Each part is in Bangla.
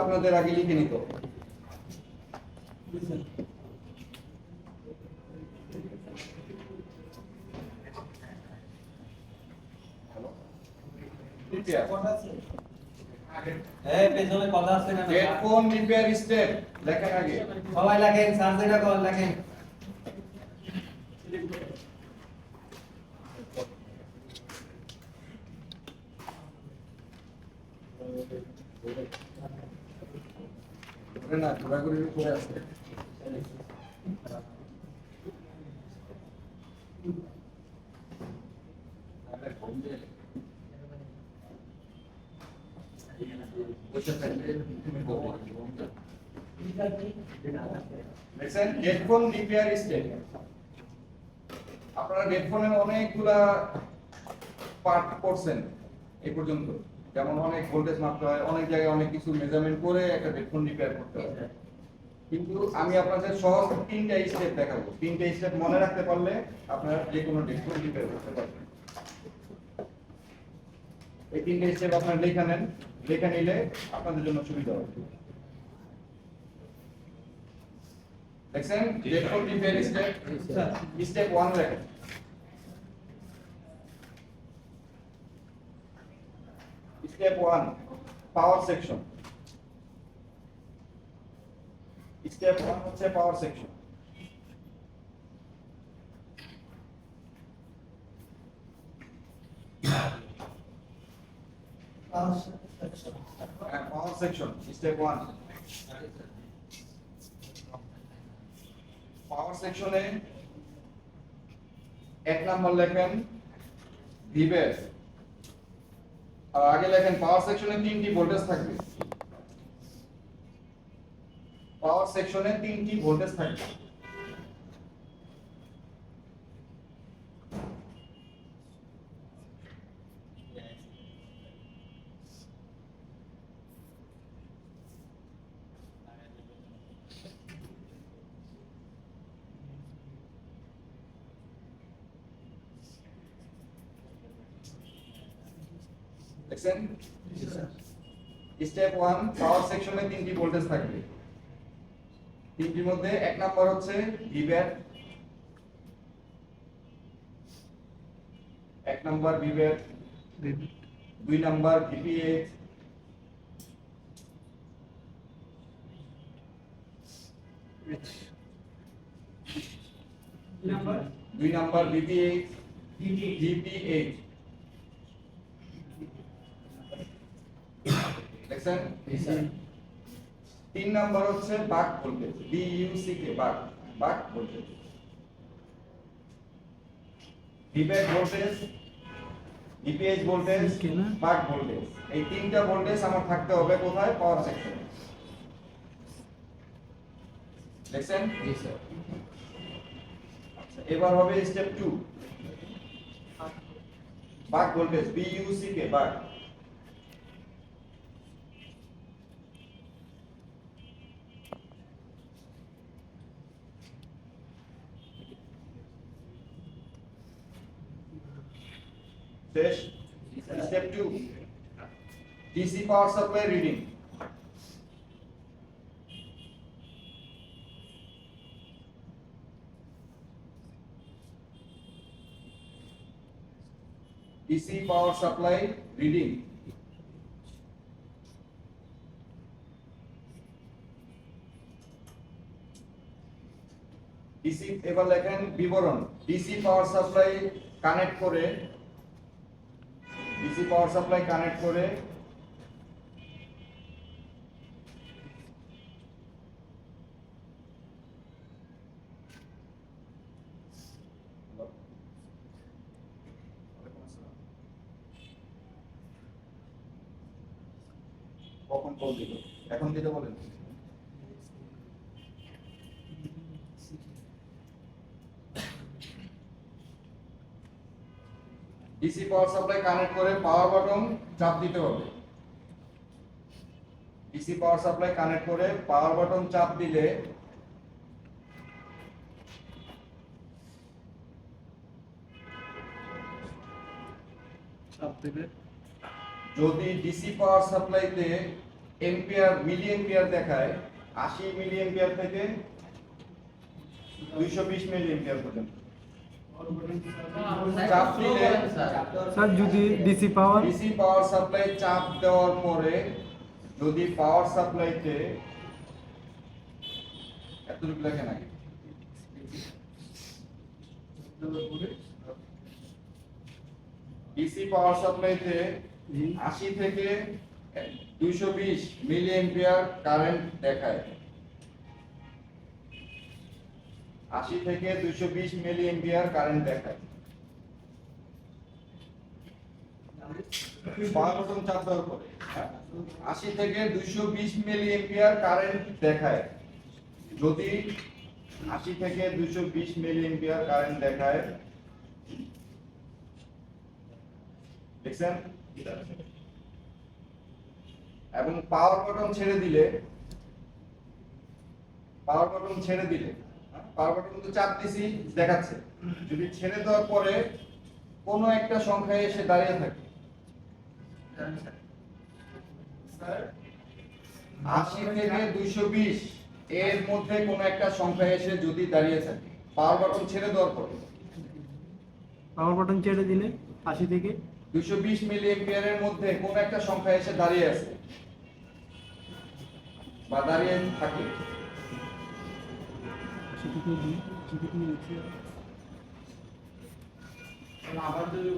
আপনাদের আগে লিখে নিত। পেছনে কথা আছে না? হেডফোন রিপেয়ার স্টেপ লেখেন আগে। সবাই লেখেন, স্যার যেটা করেন লেখেন। না ঘোরাঘুরি করে আসছে। দেখছেন হেডফোন রিপেয়ার স্টেপ। আপনারা হেডফোনের অনেকগুলা পার্ট করছেন এই পর্যন্ত, যেমন অনেক ভোল্টেজ মাপতে হয়, অনেক জায়গায় অনেক কিছু মেজারমেন্ট করে একটা হেডফোন রিপেয়ার করতে হয়। কিন্তু আমি আপনাদের সহজ তিনটা স্টেপ দেখাবো। তিনটা স্টেপ মনে রাখতে পারলে আপনারা যে কোনো হেডফোন রিপেয়ার করতে পারবেন। এই তিনটা স্টেপ আপনারা লেখা নেন, লেখা নিলে আপনাদের জন্য সুবিধা হবে। দেখছেন হেডফোন রিপেয়ার স্টেপ। স্টেপ 1 লেখেন। Step 1 power section. Step 1 হচ্ছে power section. Power section step 1. Power section এ এক নাম্বার লেখেন ভিভের। আর আগে লেখেন পাওয়ার সেকশনে 3টি ভোল্টেজ থাকবে। পাওয়ার সেকশনে 3টি ভোল্টেজ থাকবে। দেখছেন স্টেপ 1 পাওয়ার সেকশনে 3টি ভোল্টেজ থাকবে। তিনটির মধ্যে এক নাম্বার হচ্ছে ভিভের, এক নাম্বার ভিভের, দুই নাম্বার ভিপিএইচ, দুই নাম্বার ভিপিএইচ, ভিপিএইচ। দেখছেন তিন নাম্বার হচ্ছে বাক ভোল্টেজ, বিইউসিকে বাক, বাক ভোল্টেজ। ভিভের ভোল্টেজ, ভিপিএইচ ভোল্টেজ, বাক ভোল্টেজ, এই তিনটা ভোল্টেজ আমার থাকতে হবে কোথায়? পাওয়ার সেকশনে। দেখছেন? জি স্যার। আচ্ছা এবার হবে স্টেপ 2 বাক ভোল্টেজ, বিইউসিকে বাক। শেষ। Step 2 DC power supply reading. DC power supply reading. DC এবার লেখেন বিবরণ। ডিসি পাওয়ার সাপ্লাই কানেক্ট করে, ডিসি পাওয়ার সাপ্লাই কানেক্ট করে কখন কল দিল? এখন দিতে বলেন। ডিসি পাওয়ার সাপ্লাই কানেক্ট করে পাওয়ার বাটন চাপ দিতে হবে। ডিসি পাওয়ার সাপ্লাই কানেক্ট করে পাওয়ার বাটন চাপ দিলে যদি ডিসি পাওয়ার সাপ্লাইতে এম্পিয়ার মিলি এম্পিয়ার দেখায় 80 মিলি এম্পিয়ার থেকে 220 মিলি এম্পিয়ার পর্যন্ত। চাপ দিলে স্যার যদি ডিসি পাওয়ার ডিসি পাওয়ার সাপ্লাই চাপ দেওয়ার পরে যদি পাওয়ার সাপ্লাইতে এতটুকু লেখে নাকি ডিসি পাওয়ার সাপ্লাইতে 80 থেকে 220 মিলি এম্পিয়ার কারেন্ট দেখায় 80 থেকে 220 মিলি এম্পিয়ার কারেন্ট দেখায় পাওয়ার বাটন চাপ দেওয়ার পরে 80 থেকে 220 মিলি এম্পিয়ার কারেন্ট দেখায় যদি 80 থেকে 220 মিলি এম্পিয়ার কারেন্ট দেখায় দেখছেন এবং পাওয়ার বাটন ছেড়ে দিলে পাওয়ার বাটন কিন্তু চাপ দিছি দেখাচ্ছে যদি ছেড়ে দেওয়ার পরে কোনো একটা সংখ্যায় এসে দাঁড়িয়ে থাকে 80 থেকে 220 এর মধ্যে কোনো একটা সংখ্যা এসে যদি দাঁড়িয়ে থাকে পাওয়ার বাটন ছেড়ে দেওয়ার পরে পাওয়ার বাটন ছেড়ে দিলে 80 থেকে 220 মিলি এম্পিয়ারের মধ্যে কোন একটা সংখ্যা এসে দাঁড়িয়ে আছে বা দাঁড়িয়ে থাকে আবার যদি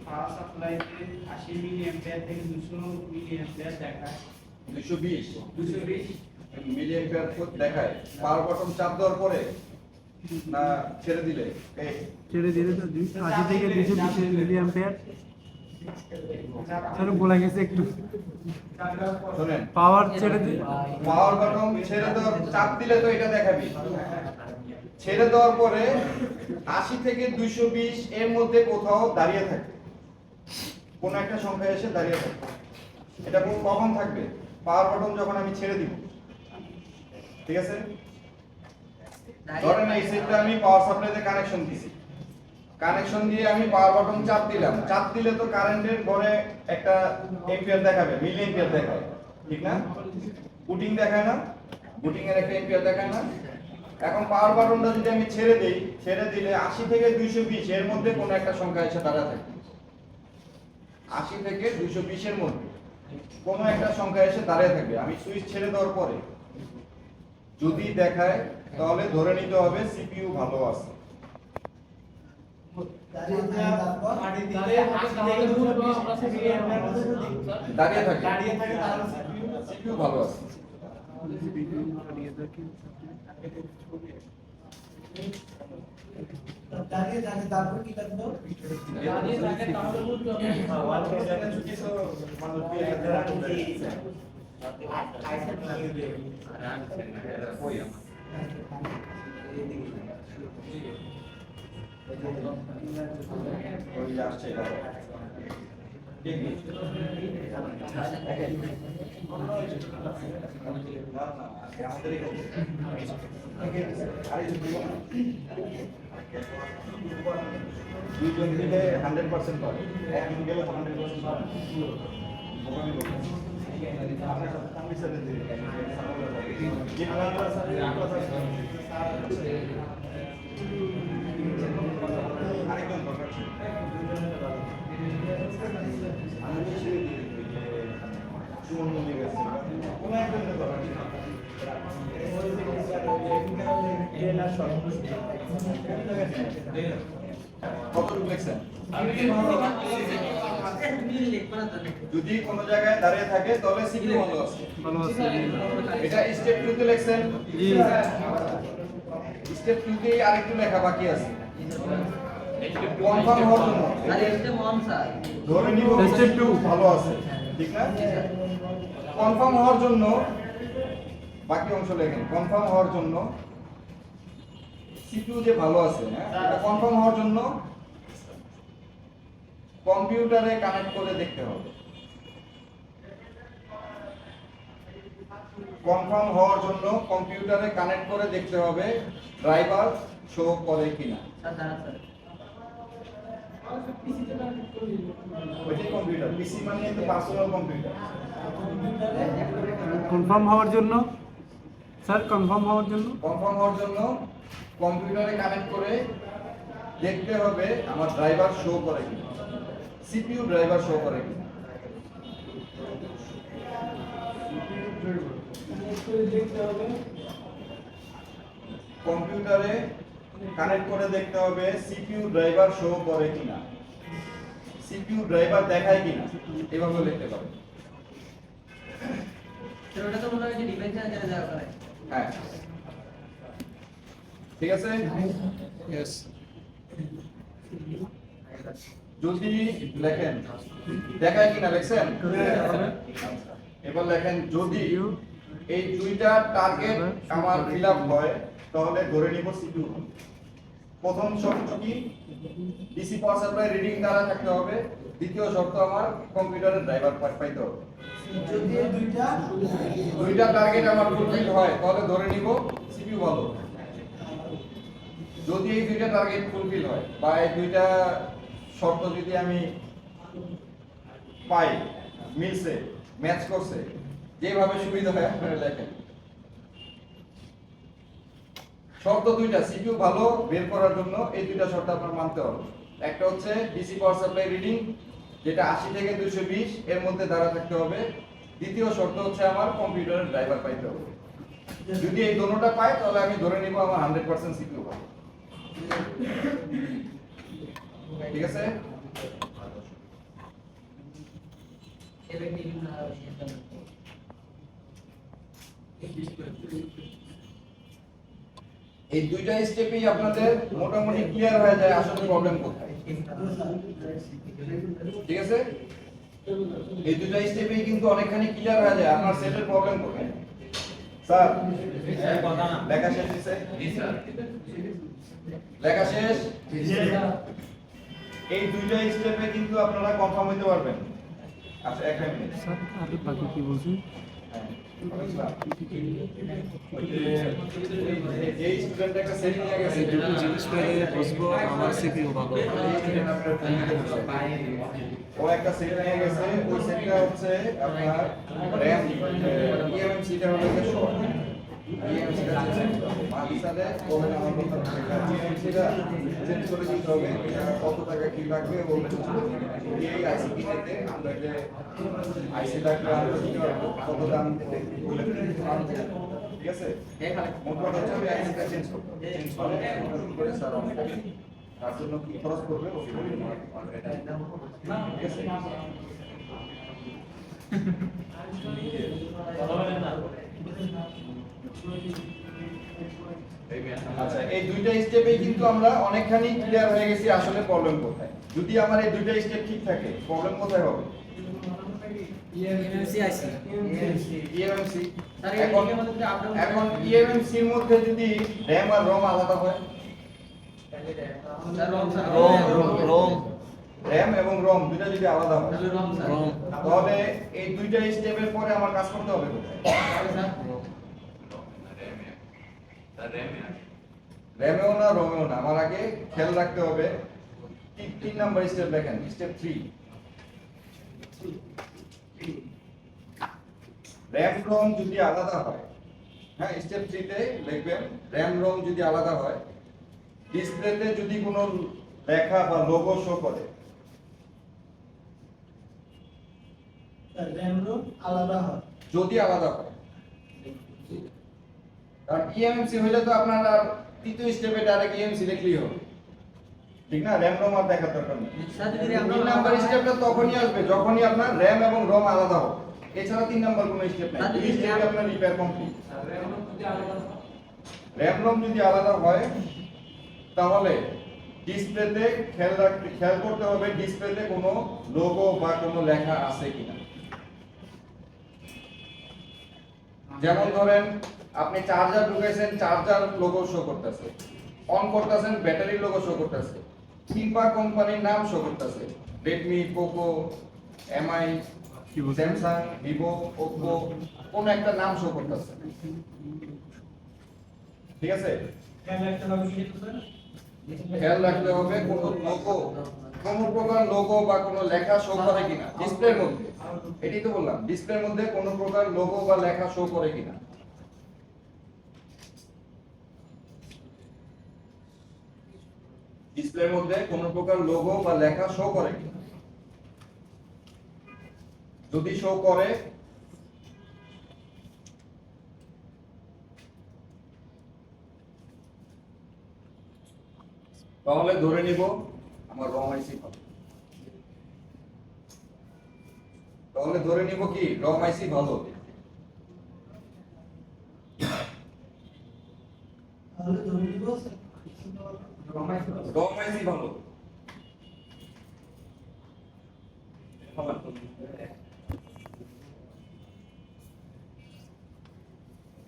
পাওয়ার সাপ্লাইতে 80 মিলি অ্যাম্পিয়ার থেকে 200 মিলি অ্যাম্পিয়ার দেখায় 220 মিলি এম্পিয়ার দেখায় পাওয়ার বাটন চাপ দেওয়ার পরে না ছেড়ে দিলে এই ছেড়ে দিলে তো 80 থেকে 220 মিলি অ্যাম্পিয়ার স্যার বলা গেছে একটু শুনেন পাওয়ার ছেড়ে দিলে পাওয়ার বাটন ছেড়ে দেওয়ার চাপ দিলে তো এটা দেখাবি ছেড়ে দেওয়ার পরে 80 থেকে 220 এর মধ্যে কোথাও দাঁড়িয়ে থাকে কোন একটা সংখ্যা এসে দাঁড়িয়ে থাকে এটা কখন থাকবে পাওয়ার বাটন যখন আমি ছেড়ে দিব ঠিক আছে ধরেন এই সেটটা আমি পাওয়ার সাপ্লাইতে কানেকশন দিছি কানেকশন দিয়ে আমি পাওয়ার বাটন চাপ দিলাম চাপ দিলে তো কারেন্টের ঘরে একটা এম্পিয়ার দেখাবে মিলি এম্পিয়ার দেখায় ঠিক না বুটিং দেখায় না বুটিং এর একটা এম্পিয়ার দেখায় না এখন পাওয়ার বাটনটা যদি আমি ছেড়ে দেই ছেড়ে দিলে 80 থেকে 220 এর মধ্যে কোন একটা সংখ্যা এসে দাঁড়া থাকে 80 থেকে 220 এর মধ্যে কোন একটা সংখ্যা এসে দাঁড়িয়ে থাকবে আমি সুইচ ছেড়ে দেওয়ার পরে যদি দেখায় তাহলে ধরে নিতে হবে সিপিইউ ভালো আছে দাঁড়িয়ে থাকে তাহলে সিপিইউ ভালো আছে দাঁড়িয়ে থাকে তারপর কি করব দাঁড়িয়ে থাকে তাহলে বুঝতে হবে ওই আসছে এটা ঠিক দুইজন মিলে 100% পাবে একজন গেলে 100% পাবে বোকামি লোক আমি সাথে দিই আরেকজন দরকার ছিল আমি ছেড়ে দিই সুমন মন্দির গেছে কোনো একজনের দরকার ছিল কতটুকু লিখছেন যদি কোনো জায়গায় দাঁড়িয়ে থাকে তাহলে সিপিইউ ভালো আছে ভালো আছে এটা স্টেপ 2 তে লিখছেন জি স্টেপ 2 তে আরেকটু লেখা বাকি আছে কনফার্ম হওয়ার জন্য ধরে নিব স্টেপ 2 ভালো আছে ঠিক না কনফার্ম হওয়ার জন্য বাকি অংশ লেখেন কনফার্ম হওয়ার জন্য সিপিইউ যে ভালো আছে হ্যাঁ এটা কনফার্ম হওয়ার জন্য কম্পিউটারে কানেক্ট করে দেখতে হবে কনফার্ম হওয়ার জন্য কম্পিউটারে কানেক্ট করে দেখতে হবে ড্রাইভার শো করে কিনা ওইটাই কম্পিউটার পিসি মানে তো পার্সোনাল কম্পিউটার কম্পিউটারে কনফার্ম হওয়ার জন্য স্যার, কনফার্ম হওয়ার জন্য কনফার্ম হওয়ার জন্য কম্পিউটারে কানেক্ট করে দেখতে হবে আমার ড্রাইভার শো করে কিনা, সিপিইউ ড্রাইভার শো করে কিনা। দেখতে হবে কম্পিউটারে কানেক্ট করে দেখতে হবে সিপিইউ ড্রাইভার শো করে কিনা, সিপিইউ ড্রাইভার দেখায় কিনা, এভাবে লিখতে পারবে। ওটা তো মনে হয় যে ডিভাইস চ্যানেলে যাওয়া করে। হ্যাঁ, ঠিক আছে। যদি লেখেন দেখায় কিনা লেখছেন, এবার লেখেন যদি এই দুইটা টার্গেট আমার ফিল আপ হয় তাহলে ধরে নিব সিপিইউ। প্রথম শর্ত কি, ডিসি পাওয়ার সাপ্লাই রিডিং দ্বারা থাকতে হবে। দ্বিতীয় শর্ত আমার কম্পিউটারের ড্রাইভার পাইতে হবে। যদি এই দুইটা টার্গেট আমার ফুলফিল হয় তাহলে ধরে নিব সিপিইউ ভালো। যদি এই দুইটা টার্গেট ফুলফিল হয় বা এই দুইটা শর্ত যদি আমি পাই, মিলছে, ম্যাচ করছে, যেভাবে সুবিধা হয় আপনারা লেখেন। শর্ত দুইটা, সিপিইউ ভালো বের করার জন্য এই দুইটা শর্ত আপনার মানতে হবে। একটা হচ্ছে ডিসি পাওয়ার সাপ্লাই রিডিং যেটা 80 থেকে 220 এর মধ্যে দ্বারা থাকতে হবে। দ্বিতীয় শর্ত হচ্ছে আমার কম্পিউটারের ড্রাইভার পাইতে হবে। যদি এই দুটোটা পাই তাহলে আমি ধরে নিব আমার 100% সিপিইউ ভালো। ঠিক আছে। এই দুইটা স্টেপেই আপনাদের মোটামুটি ক্লিয়ার হয়ে যায় আসলে প্রবলেম কোথায়। ঠিক আছে, এই দুইটা স্টেপেই কিন্তু অনেকখানি ক্লিয়ার হয়ে যায় আপনার সেটের প্রবলেম কোথায়। স্যার লেখা শেষ হয়েছে? লেখা শেষ? এই দুইটা স্টেপে কিন্তু আপনারা কনফার্ম হতে পারবেন। আচ্ছা, এক মিনিট স্যার, আর বাকি কি বলছেন? এই স্টুডেন্ট একটা সেটিং নিয়ে গেছে, দুটো জিনিস পেলে বুঝবো আমার সিপিইউ ভালো। ও একটা সেট নিয়ে গেছে, ওই সেটটা হচ্ছে আপনার র‍্যাম ইএমএমসিটা হলো যে শর্ট ইএমএমসিটা মাঝখানে বলেন আমার কথা ইএমএমসিটা চেঞ্জ করে দিতে হবে। এটা কত টাকা কি লাগবে বলবেন। এই আইসি কিনতে আমরা যে আইসি লাগবে আমরা কি করব, কত দাম বলে ঠিক আছে। মোট কথা হচ্ছে আমি আইসিটা চেঞ্জ করব, চেঞ্জ করে স্যার তার জন্য কি খরচ করবে ওকে বলি ঠিক আছে। আচ্ছা, এই দুইটা স্টেপেই কিন্তু আমরা অনেকখানি ক্লিয়ার হয়ে গেছি আসলে প্রবলেম কোথায়। যদি আমার এই দুইটা স্টেপ ঠিক থাকে প্রবলেম কোথায় হবে? ইএমসি আইসি ইএমএমসি। স্যার, এখন এর মধ্যে আপ ডাউন এখন ইএমএমসি এর মধ্যে যদি র‍্যাম আর রম আলাদা হয়, স্যার রম স্যার রোম র‍্যাম এবং রম দুইটা যদি আলাদা হয় তাহলে রম স্যার রোম তাহলে এই দুইটা স্টেপের পরে আমার কাজ করতে হবে কোথায়? র‍্যামেও না রমেও না, আমার আগে খেয়াল রাখতে হবে 3 নাম্বার স্টেপ দেখেন, স্টেপ 3। র‍্যাম রম যদি আলাদা হয়, হ্যাঁ স্টেপ 3 তে লিখবেন র‍্যাম রম যদি আলাদা হয়, ডিসপ্লেতে যদি কোনো লেখা বা লোগো শো করে, র‍্যাম রোম আলাদা হয়। যদি আলাদা হয়, কারণ ইএমএমসি হইলে তো আপনার আর তৃতীয় স্টেপে ডাইরেক্ট ইএমসি লিখলেই হবে, ঠিক না? র‍্যাম রম আর দেখার দরকার নেই। স্যার যদি 3 নাম্বার স্টেপটা তখনই আসবে যখনই আপনার র‍্যাম এবং রম আলাদা হবে। এছাড়া 3 নাম্বার কোনো স্টেপ নাই। এই স্টেপে আপনার রিপেয়ার কমপ্লিট। র‍্যাম রম যদি আলাদা হয় তাহলে ডিসপ্লেতে খেয়াল করতে হবে ডিসপ্লেতে কোনো লোগো বা কোনো লেখা আছে কিনা। যেমন ধরেন আপনি চার্জার ঢুকাইছেন, চার্জার লোগো শো করতেছে, অন করতেছেন ব্যাটারির লোগো শো করতেছে, কিংবা কোম্পানির নাম শো করতেছে, রেডমি, পোকো, এমআই, কি বলছেন? স্যামসাং, ভিভো, ওপ্পো, কোন একটা নাম শো করতেছে। ঠিক আছে, খেয়াল রাখতে হবে কোনো লোগো, কোনো প্রকার লোগো বা কোনো লেখা শো করে কিনা ডিসপ্লের মধ্যে। এটাই তো বললাম, ডিসপ্লের মধ্যে কোনো প্রকার লোগো বা লেখা শো করে কিনা। ডিসপ্লের মধ্যে কোনো প্রকার লোগো বা লেখা শো করে কিনা। যদি শো করে তাহলে ধরে নিব আমার রম আইসি ভালো। তাহলে ধরে নিব কি রম আইসি ভালো। তাহলে ধরে নিব রম আইসি ভালো।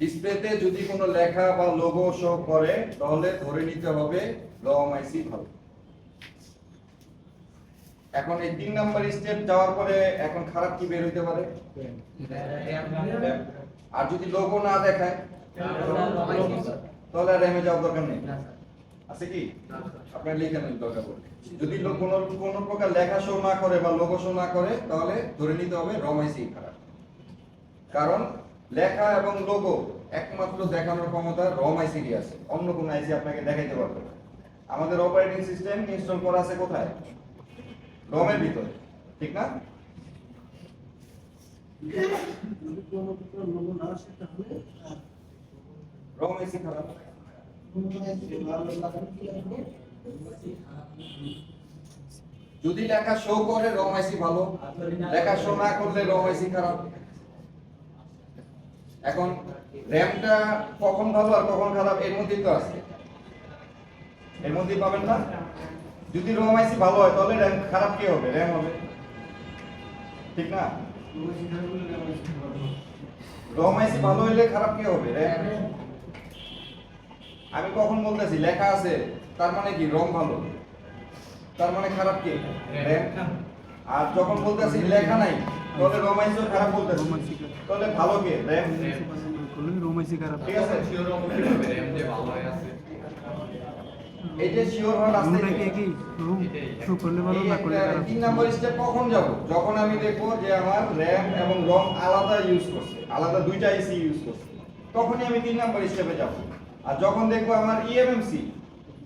ডিসপ্লেতে যদি কোনো লেখা বা লোগো শো করে তাহলে ধরে নিতে হবে রম আইসি ভালো। এখন এই 3 নাম্বার স্টেপ যাওয়ার পরে এখন খারাপ কি বের হইতে পারে? আর যদি লোগো না দেখায় তাহলে র্যামে যাওয়ার দরকার নেই, আছে কি? আপনার লিখে নেন দরকার পড়লে। যদি কোনো প্রকার লেখা শো না করে বা লোগো শো না করে তাহলে ধরে নিতে হবে রম আইসি খারাপ। কারণ লেখা এবং লোগো একমাত্র দেখানোর ক্ষমতা রম আইসি কি আছে, অন্য কোন আইসি আপনাকে দেখাইতে পারবে না। আমাদের অপারেটিং সিস্টেম ইনস্টল করা আছে কোথায়? রমের ভিতরে, ঠিক না? রম আইসি খারাপ। যদি লেখা শো করে রম আইসি ভালো, লেখা শো না করলে রম আইসি খারাপ। এখন র‍্যামটা কখন ভালো আর কখন খারাপ এর মধ্যেই তো আছে, এর মধ্যেই পাবেন না। যদি রম আইসি ভালো হয় তাহলে র‍্যাম খারাপ কি হবে? র‍্যাম হবে, ঠিক না? রম আইসি ভালো হইলে খারাপ কি হবে? র‍্যাম। আমি কখন বলতেছি লেখা আছে তার মানে কি রম ভালো, তার মানে খারাপ কি? র‍্যাম। আর যখন বলতেছি লেখা নাই তাহলে রম আইসিও খারাপ বলতেছি, তাহলে ভালো কি? র‍্যাম। রম আইসি খারাপ, ঠিক আছে? এই যে শিওর হওয়ার রাস্তা রুমটা কি রুম শো করলে ভালো না করলে খারাপ। 3 নাম্বার স্টেপ কখন যাব? যখন আমি দেখব যে আমার র‍্যাম এবং রম আলাদা ইউজ করছে, আলাদা দুইটা আইসি ইউজ করছে, তখনই আমি 3 নাম্বার স্টেপে যাব। আর যখন দেখব আমার ইএমএমসি,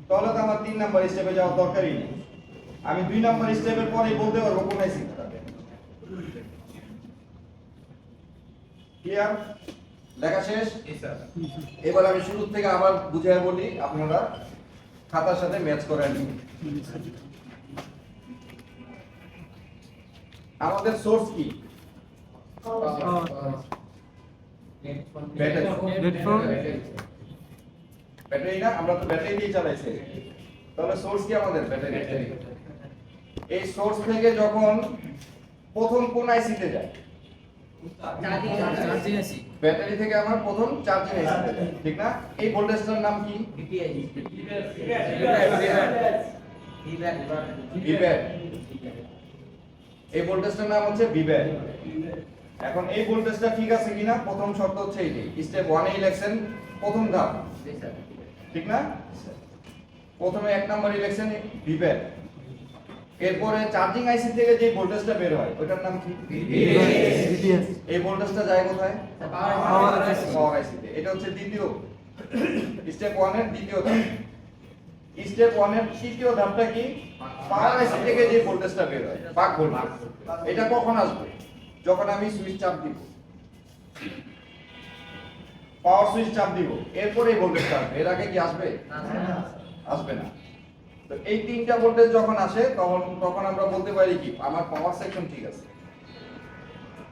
তাহলে তো আমার 3 নাম্বার স্টেপে যাওয়ার দরকারই নেই। আমি 2 নাম্বার স্টেপের পরেই বলতে পারবো কোন আইসি খারাপ। ক্লিয়ার? লেখা শেষ? এবার আমি শুরু থেকে আবার বুঝিয়ে বলি, আপনারা খাতার সাথে ম্যাচ করে নিন। আমাদের সোর্স কি? ব্যাটারি। ব্যাটারি না, আমরা তো ব্যাটারি দিয়ে চালাইছি। তাহলে সোর্স কি আমাদের? ব্যাটারি। এই সোর্স থেকে যখন প্রথম কোন আইসিতে যায়? ব্যাটারি থেকে আমার প্রথম চার্জিং আইসিতে যায়, ঠিক না? এই ভোল্টেজটার নাম কি? ভিব্যাট। এই ভোল্টেজটার নাম হচ্ছে ভিব্যাট। এখন এই ভোল্টেজটা ঠিক আছে কিনা প্রথম শর্ত হচ্ছে এইটাই। স্টেপ 1 এ ইলেকশন প্রথম ধাপ, ঠিক না? প্রথমে 1 নাম্বার ইলেকশন ভিব্যাট। এরপরে চার্জিং আইসি থেকে যে ভোল্টেজটা বের হয় ওটার নাম কি? ভিডিএস। এই ভোল্টেজটা যায় কোথায়? পাওয়ার আইসিতে। এটা হচ্ছে দ্বিতীয় স্টেপ 1 এর দ্বিতীয় ধাপ। স্টেপ 1 এর তৃতীয় ধাপটা কি? পাওয়ার আইসি থেকে যে ভোল্টেজটা বের হয়, বাক ভোল্টেজ। এটা কখন আসবে? যখন আমি সুইচ চাপ দিব, পাওয়ার সুইচ চাপ দিব, এরপরে এই ভোল্টেজটা আসবে। এর আগে কি আসবে? আসবে না। তো এই তিনটা ভোল্টেজ যখন আসে তখন আমরা বলতে পারি কি আমার পাওয়ার সেকশন ঠিক আছে।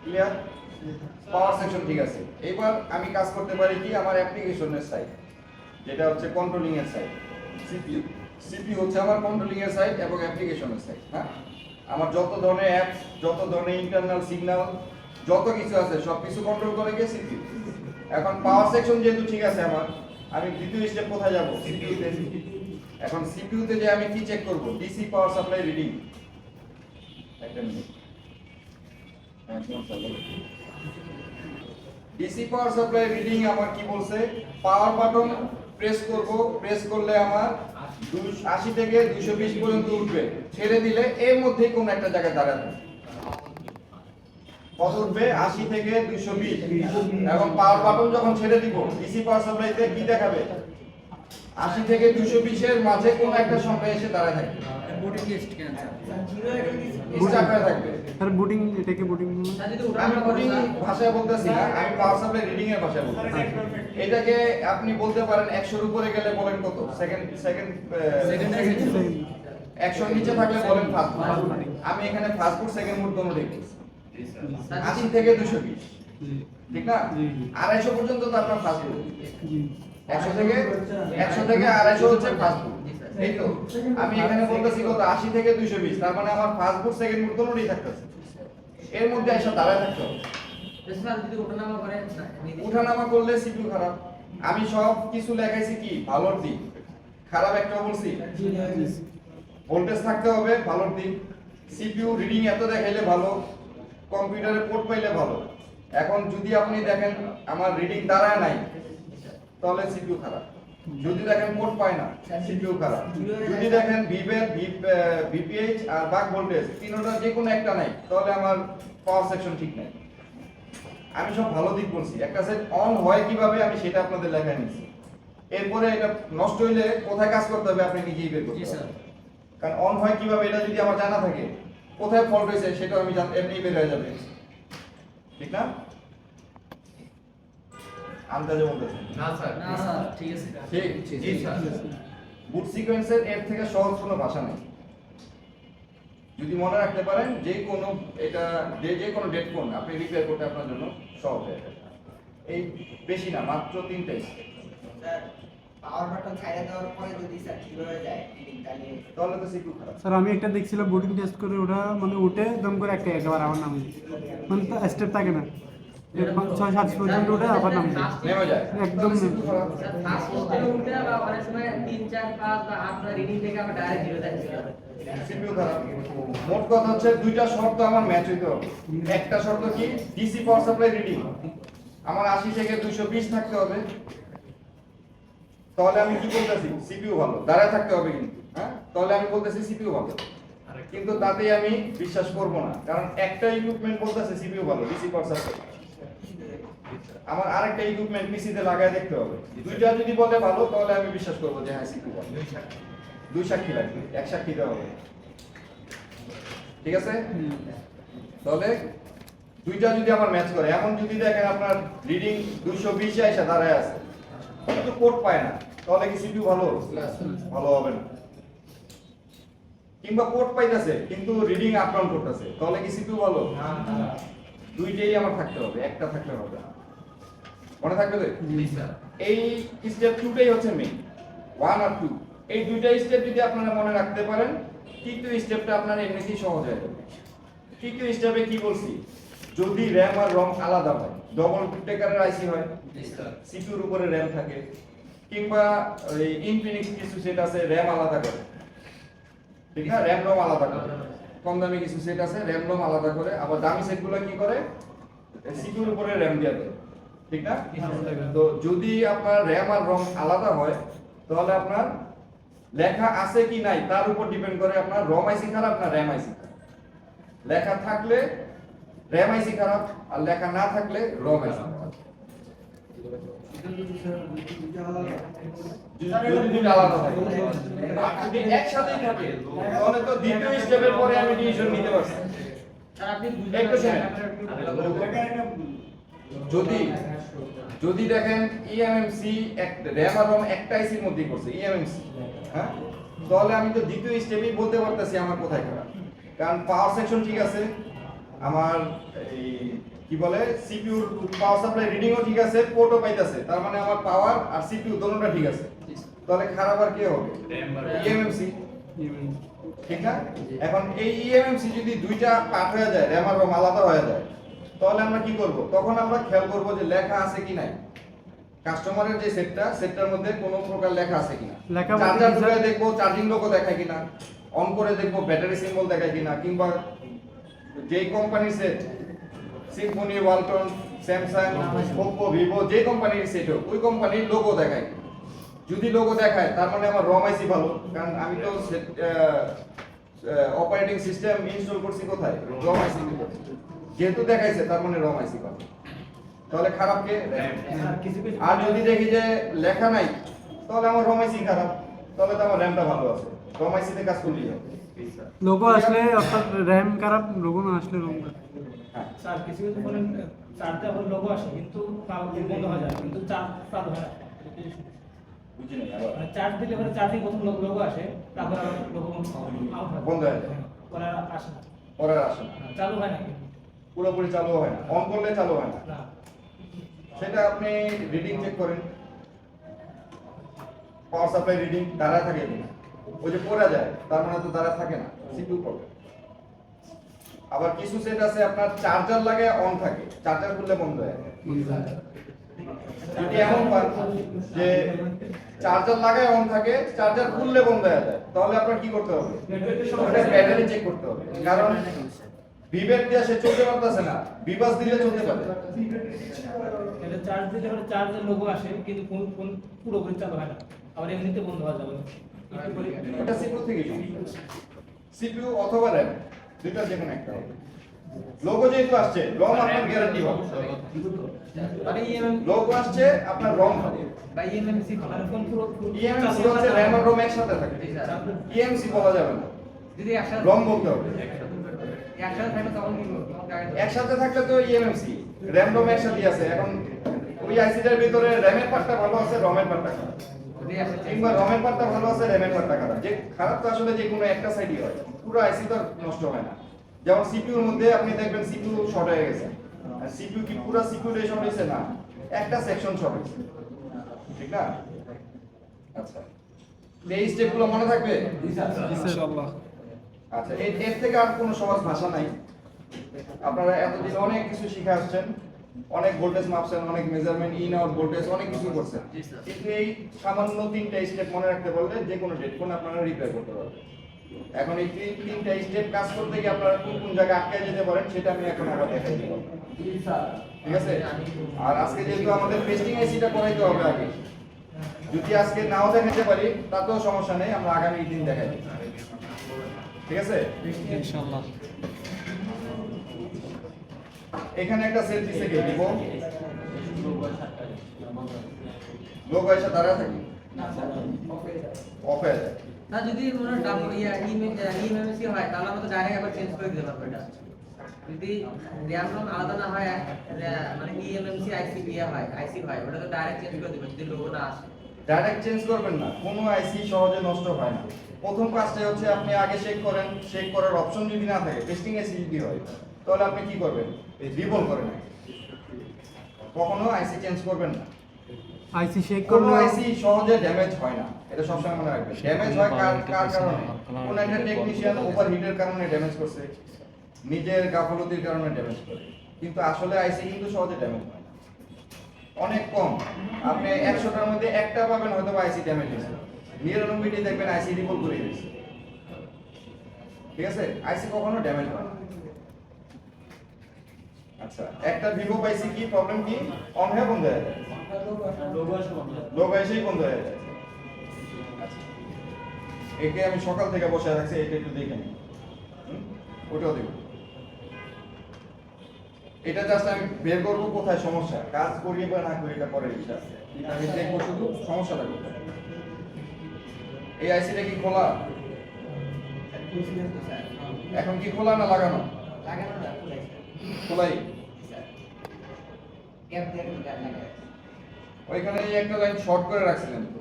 ক্লিয়ার? পাওয়ার সেকশন ঠিক আছে। এবার আমি কাজ করতে পারি কি আমার অ্যাপ্লিকেশনের সাইড, যেটা হচ্ছে কন্ট্রোলিং এর সাইড। সিপিইউ হচ্ছে আমার কন্ট্রোলিং এর সাইড এবং অ্যাপ্লিকেশনের সাইড। হ্যাঁ, আমার যত ধরনের অ্যাপস, যত ধরনের ইন্টারনাল সিগন্যাল, যত কিছু আছে সবকিছু কন্ট্রোল করে কে? সিপিইউ। এখন পাওয়ার সেকশন যেহেতু ঠিক আছে আমার, আমি দ্বিতীয় স্টেপ কোথায় যাব? সিপিইউতে। এখন সিপিইউতে যে আমি কি চেক করব? DC power supply reading. একটা মিনিট। ডিসি পাওয়ার সাপ্লাই রিডিং আমার কি বলছে? পাওয়ার বাটন প্রেস করব, প্রেস করলে আমার 80 থেকে 220 পর্যন্ত উঠবে। ছেড়ে দিলে এর মধ্যেই কোন একটা জায়গায় দাঁড়াবে। কত উঠবে 80 থেকে 220 এবং পাওয়ার বাটন যখন ছেড়ে দিব ডিসি পাওয়ার সাপ্লাইতে কি দেখাবে 80 থেকে 220 এর মাঝে কোন একটা সংখ্যা এসে দাঁড়ায় থাকবে বুটিং লিস্ট কেন স্যার স্টার্ট হয়ে থাকবে স্যার বুটিং এটাকে বুটিং স্যার যদি আমি ওঠানো বুটিং ভাষায় বলতেছি না আমি পাওয়ার সাপ্লাই রিডিং এর ভাষায় বলতেছি এটাকে আপনি বলতে পারেন 100 এর উপরে গেলে বলেন কত সেকেন্ড সেকেন্ড 100 এর নিচে থাকলে বলেন ফাস্ট ফুড আমি এখানে ফাস্ট ফুড সেকেন্ড ফুড দোনো দেখি 80 থেকে 220 ঠিক না 250 পর্যন্ত তো আপনার ফাস্ট ফুড 100 থেকে 250 হচ্ছে ফাস্ট ফুড এই তো আমি এখানে বলতেছি কত 80 থেকে 220 তার মানে আমার ফাস্ট ফুড সেকেন্ড ফুড দোনোই থাকতেছে এর মধ্যে এসে দাঁড়ায় থাকতে হবে স্যার যদি ওঠানামা করে উঠানামা করলে সিপিইউ খারাপ আমি সব কিছু লেখাইছি কি ভালোর দিক খারাপ একটা বলছি ভোল্টেজ থাকতে হবে ভালোর দিক সিপিইউ রিডিং এত দেখাইলে ভালো কম্পিউটারে পোর্ট পাইলে ভালো এখন যদি আপনি দেখেন আমার রিডিং দাঁড়ায় নাই তাহলে সিপিইউ খারাপ যদি দেখেন পোর্ট পায় না সিপিইউ খারাপ যদি দেখেন ভিপিএইচ আর বাক ভোল্টেজ তিনটা যে কোনো একটা নাই তাহলে আমার পাওয়ার সেকশন ঠিক নাই আমি সব ভালো দিক বলছি একটা সেট অন হয় কিভাবে আমি সেটা আপনাদের লেখায় নিছি এরপরে এটা নষ্ট হইলে কোথায় কাজ করতে হবে আপনি নিজেই বের করতে হবে কারণ অন হয় কিভাবে এটা যদি আমার জানা থাকে কোথায় ফল্ট হয়েছে সেটা আমি এমনি বের হয়ে যাবে ঠিক না আন্দাজে বলতেছি না স্যার ঠিক আছে ঠিক জি স্যার বুট সিকোয়েন্সের এর থেকে সহজ কোনো ভাষা নেই যদি মনে রাখতে পারেন যে কোনো এটা যে কোনো ডেট কোন আপনি রিপেয়ার করতে আপনার জন্য সহজ হয়ে যাবে এই বেশি না মাত্র 3টা স্যার পাওয়ার বাটন ছাইড়া দেওয়ার পরে যদি স্যার ঠিক হয়ে যায় রিডিং তাহলে তাহলে তো সিপিইউ খারাপ স্যার আমি একটা দেখছিলাম বুটিং টেস্ট করে ওটা মানে উঠে দম করে একটা একবার আমার নামে মানে স্টেপ থাকে না 6-7 পর্যন্ত উঠে আবার নামে নেমে যায় একদম CPU খারাপ। স্যার ফার্স্ট স্টেজে উঠে বা অনেক সময় 3 4 5 বা 8 রিডিং থেকে আবার ডাইরেক্ট জিরো যাচ্ছে সিপিইউ খারাপ মোট কথা হচ্ছে দুইটা শর্ত আমার ম্যাচ হইতে হবে একটা শর্ত কি ডিসি পাওয়ার সাপ্লাই রিডিং আমার 80 থেকে 220 থাকতে হবে তাহলে আমি কি বলতেছি সিপিইউ ভালো দাঁড়ায় থাকতে হবে কিন্তু হ্যাঁ তাহলে আমি বলতেছি সিপিইউ ভালো কিন্তু তাতেই আমি বিশ্বাস করব না কারণ একটা ইকুইপমেন্ট বলতেছে সিপিইউ ভালো ডিসি পাওয়ার সাপ্লাই আমার আরেকটা ইকুইপমেন্ট পিসিতে লাগায় দেখতে হবে দুইটা যদি বলে ভালো তাহলে আমি বিশ্বাস করব যে হ্যাঁ সিপিইউ ভালো দুই সাক্ষী লাগবে এক সাক্ষী দেওয়া হবে ঠিক আছে তাহলে দুইটা যদি আমার ম্যাচ করে এমন যদি দেখেন আপনার রিডিং 220 এ এসে দাঁড়ায় আছে কিন্তু কোড পায় না তাহলে কি সিপিইউ ভালো ভালো হবে না কিংবা কোড পাইতেছে কিন্তু রিডিং আপ ডাউন করতেছে তাহলে কি সিপিইউ ভালো না দুইটাই আমার থাকতে হবে একটা থাকলে হবে না মনে থাকবে তো এই স্টেপ 2টাই হচ্ছে মেইন 1 আর 2 এই দুইটা স্টেপ যদি আপনারা মনে রাখতে পারেন তৃতীয় স্টেপটা আপনার এমনিতেই সহজ হয়ে যাবে তৃতীয় স্টেপে কি বলছি যদি র‍্যাম আর রম আলাদা হয় ডবল টেকারের আইসি হয় সিপিইউর উপরে র‍্যাম থাকে কিংবা এই ইনফিনিক্স কিছু সেট আছে র‍্যাম আলাদা করে ঠিক না র‍্যাম রম আলাদা করে কম দামি কিছু সেট আছে র‍্যাম রম আলাদা করে আবার দামি সেটগুলো কি করে সিপিইউর উপরে র‍্যাম দিয়ে দেয় ঠিক না তো যদি আপনার র‍্যাম আর রম আলাদা হয় তাহলে আপনার লেখা আছে কি নাই তার উপর ডিপেন্ড করে আপনার রম আইসি খারাপ না র‍্যাম আইসি খারাপ লেখা থাকলে র‍্যাম আইসি খারাপ আর লেখা না থাকলে রম আইসি খারাপ যদি দুটো আলাদা থাকে আর যদি একসাথেই থাকে তাহলে তো দ্বিতীয় স্টেপের পরে আমি ডিসিশন নিতে পারছি স্যার আপনি একটু শুনেন যদি দেখেন ইএমএমসি র‍্যাম আর রম একটা আইসির মধ্যেই করছে ইএমএমসি হ্যাঁ তাহলে আমি তো দ্বিতীয় স্টেপেই বলতে পারতেছি আমার কোথায় খারাপ কারণ পাওয়ার সেকশন ঠিক আছে আমার এই কি বলে সিপিইউর পাওয়ার সাপ্লাই রিডিংও ঠিক আছে পোর্টও পাইতাছে তার মানে আমার পাওয়ার আর সিপিইউ দুটোটা ঠিক আছে তাহলে খারাপ আর কি হবে ইএমএমসি ঠিক না এখন এই ইএমএমসি যদি দুইটা পার্ট হয়ে যায় র‍্যাম আর রম আলাদা হয়ে যায় তাহলে আমরা কি করব তখন আমরা খেয়াল করব যে লেখা আছে কি নাই কাস্টমারের যে সেটটার মধ্যে কোনো প্রকার লেখা আছে কিনা চার্জার ধরে দেখবো চার্জিং লোগো দেখায় কিনা অন করে দেখবো ব্যাটারি সিম্বল দেখায় কিনা কিংবা যেই কোম্পানির set Symphony Walton Samsung Oppo Vivo যে কোম্পানির সেট হোক ওই কোম্পানির লোগো দেখায় যদি লোগো দেখায় তার মানে আমার রম আইসি ভালো কারণ আমি তো অপারেটিং সিস্টেম ইনস্টল করছি কোথায় রম আইসি যেহেতু দেখাইছে তার মানে রম আইসি পাবে, তাহলে খারাপ কে? RAM। স্যার কিছু কিছু আর যদি দেখি যে লেখা নাই তাহলে আমার রম আইসি খারাপ, তাহলে তো আমার র্যামটা ভালো আছে, রম আইসিতে কাজ করলেই হবে। লোগো আসলে অর্থাৎ র্যাম খারাপ, লোগো না আসলে রোম খারাপ। হ্যাঁ, স্যার কিছু কিছু ফোনে চার্জে আবার লোগো আসে কিন্তু বন্ধ হয়ে যায় কিন্তু চার্জ চালু হয় না। বুঝি নাই আবার। মানে চার্জ দিলে পরে চার্জিং প্রথম লোগো আসে, তারপর আবার লোগো আউট হয়, বন্ধ হয়ে যায়, পরে আর আসে না, পরে আর আসে না, চালু হয় না পুরোপুরি চালু হয় না, অন করলে চালু হয় না। না। সেটা আপনি রিডিং চেক করেন, পাওয়ার সাপ্লাই রিডিং দাঁড়ায় থাকে কিনা, ওই যে পড়া যায় তার মানে তো দাঁড়ায় থাকে না, সিপিইউ পড়বে। আবার কিছু সেট আছে আপনার চার্জার লাগে অন থাকে, চার্জার খুললে বন্ধ হয়ে যায়। যদি এমন পান যে চার্জার লাগায় অন থাকে, চার্জার খুললে বন্ধ হয়ে যায়, তাহলে আপনার কি করতে হবে? ওটা ব্যাটারি চেক করতে হবে, কারণ বিবেক দিয়ে সে চলতে পারতেছে না, বিবাস দিলে চলতে পারে। এটা চার্জ দিলে পরে চার্জের লোগো আসে কিন্তু ফোন ফোন পুরোপুরি চালু হয় না, আবার এমনিতে বন্ধ হয়ে যাবে। এটা সিপিইউ থেকে সিপিইউ অথবা র‍্যাম দুইটার যে কোনো একটা হবে। লোগো যেহেতু আসছে, রম আপনার গ্যারান্টি হবে। মানে ইএমএম লোগো আসছে আপনার রম হবে। বা ইএমএমসি মানে ফোন পুরো ইএমসি হচ্ছে র‍্যাম আর রম একসাথে থাকে, ইএমসি বলা যাবে না, যদি একসাথে রম বলতে হবে। একসাথে থাকে তখন কি করব? একসাথে থাকলে তো ইএমসি, র‍্যাম রম একসাথে আছে। এখন ওই আইসিটার ভিতরে র‍্যামের পার্টটা ভালো আছে, রমের পার্টটা খারাপ, যদি একসাথে কিংবা রমের পার্টটা ভালো আছে, র‍্যামের পার্টটা খারাপ। যে খারাপ তো আসলে যে কোনো একটা সাইডই হয়, পুরো আইসি তো নষ্ট হয় না। যেমন সিপিইউর মধ্যে আপনি দেখবেন সিপিইউ শর্ট হয়ে গেছে, আর সিপিইউ কি পুরো সিপিইউ শর্ট হয়েছে না, একটা সেকশন শর্ট হয়েছে, ঠিক না? আচ্ছা, এই স্টেপগুলো মনে থাকবে? ইনশাআল্লাহ। আচ্ছা, এর থেকে আর কোনো সহজ ভাষা নাই। আপনারা এতদিন অনেক কিছু শিখে আসছেন, অনেক ভোল্টেজ মাপছেন, অনেক মেজারমেন্ট, ইন আউট ভোল্টেজ, অনেক কিছু করছেন, কিন্তু এই সামান্য 3টা স্টেপ মনে রাখতে পারলে যে কোনো হেডফোন আপনারা রিপেয়ার করতে পারবেন। এখন এই 3টা স্টেপ কাজ করতে গিয়ে আপনারা কোন কোন জায়গায় আটকে যেতে পারেন সেটা আমি এখন আবার দেখাই দিব, ঠিক আছে? আর আজকে যেহেতু আমাদের টেস্টিং আইসিটা করাইতে হবে আগে, যদি আজকে নাও দেখাতে পারি তাতেও সমস্যা নেই, আমরা আগামী দিন দেখাই দিব, ঠিক আছে? ইনশাআল্লাহ। এখানে একটা সেল দিছে কে দিব, লোক এসে দাঁড়া থাকি অফ হয়ে যায়। না যদি মনে ডাবল ইএমএমসি হয় তাহলে আমরা তো ডাইরেক্ট আবার চেঞ্জ করে দিতে পারবো এটা। যদি র‍্যাম রম আলাদা না হয়, মানে ইএমএমসি আইসি দিয়ে হয়, আইসি হয়, ওটা তো ডাইরেক্ট চেঞ্জ করে দিবেন যদি লোগো না আসে। ডাইরেক্ট চেঞ্জ করবেন না, কোনো আইসি সহজে নষ্ট হয় না। প্রথম কাজটা হচ্ছে আপনি আগে চেক করেন, চেক করার অপশন যদি না থাকে, টেস্টিং আইসি যদি হয় তাহলে আপনি কি করবেন? রিবল করেন, কখনো আইসি চেঞ্জ করবেন না। আইসি শেক কোনো করলে আইসি সহজে ড্যামেজ হয় না, এটা সবসময় মনে রাখবেন। ড্যামেজ হয় কার কারণে? কোন একটা টেকনিশিয়ান ওভারহিটের কারণে ড্যামেজ করছে, নিজের গাফলতির কারণে ড্যামেজ করে, কিন্তু আসলে আইসি কিন্তু সহজে ড্যামেজ হয় না, অনেক কম। আপনি 100টার মধ্যে একটা পাবেন হয়তো আইসি ড্যামেজ হয়েছে, 99টি দেখবেন আইসি রিপোর্ট করে দিয়েছে, ঠিক আছে? আইসি কখনো ড্যামেজ হয় না। আচ্ছা, একটা ভিভো পাইছি কি প্রবলেম কি? অন হয়ে বন্ধ হয়ে যায়, লোগো এসেই বন্ধ হয়ে যায়। আচ্ছা, একে আমি সকাল থেকে বসে রাখছি, এটা একটু দেখে নিই, ওটাও দেখব। এটা জাস্ট আমি বের করবো কোথায় সমস্যা, কাজ করিয়ে বা না করি এটা পরের বিষয়, আমি দেখবো শুধু সমস্যাটা কোথায়। এই আইসিটা কি খোলা? এখন কি খোলা না লাগানো? লাগানো না, খুলে খোলাই। গ্যাপ দিয়ে লাগানো। ওইখানে এই একটা লাইন শর্ট করে রাখছিলেন তো,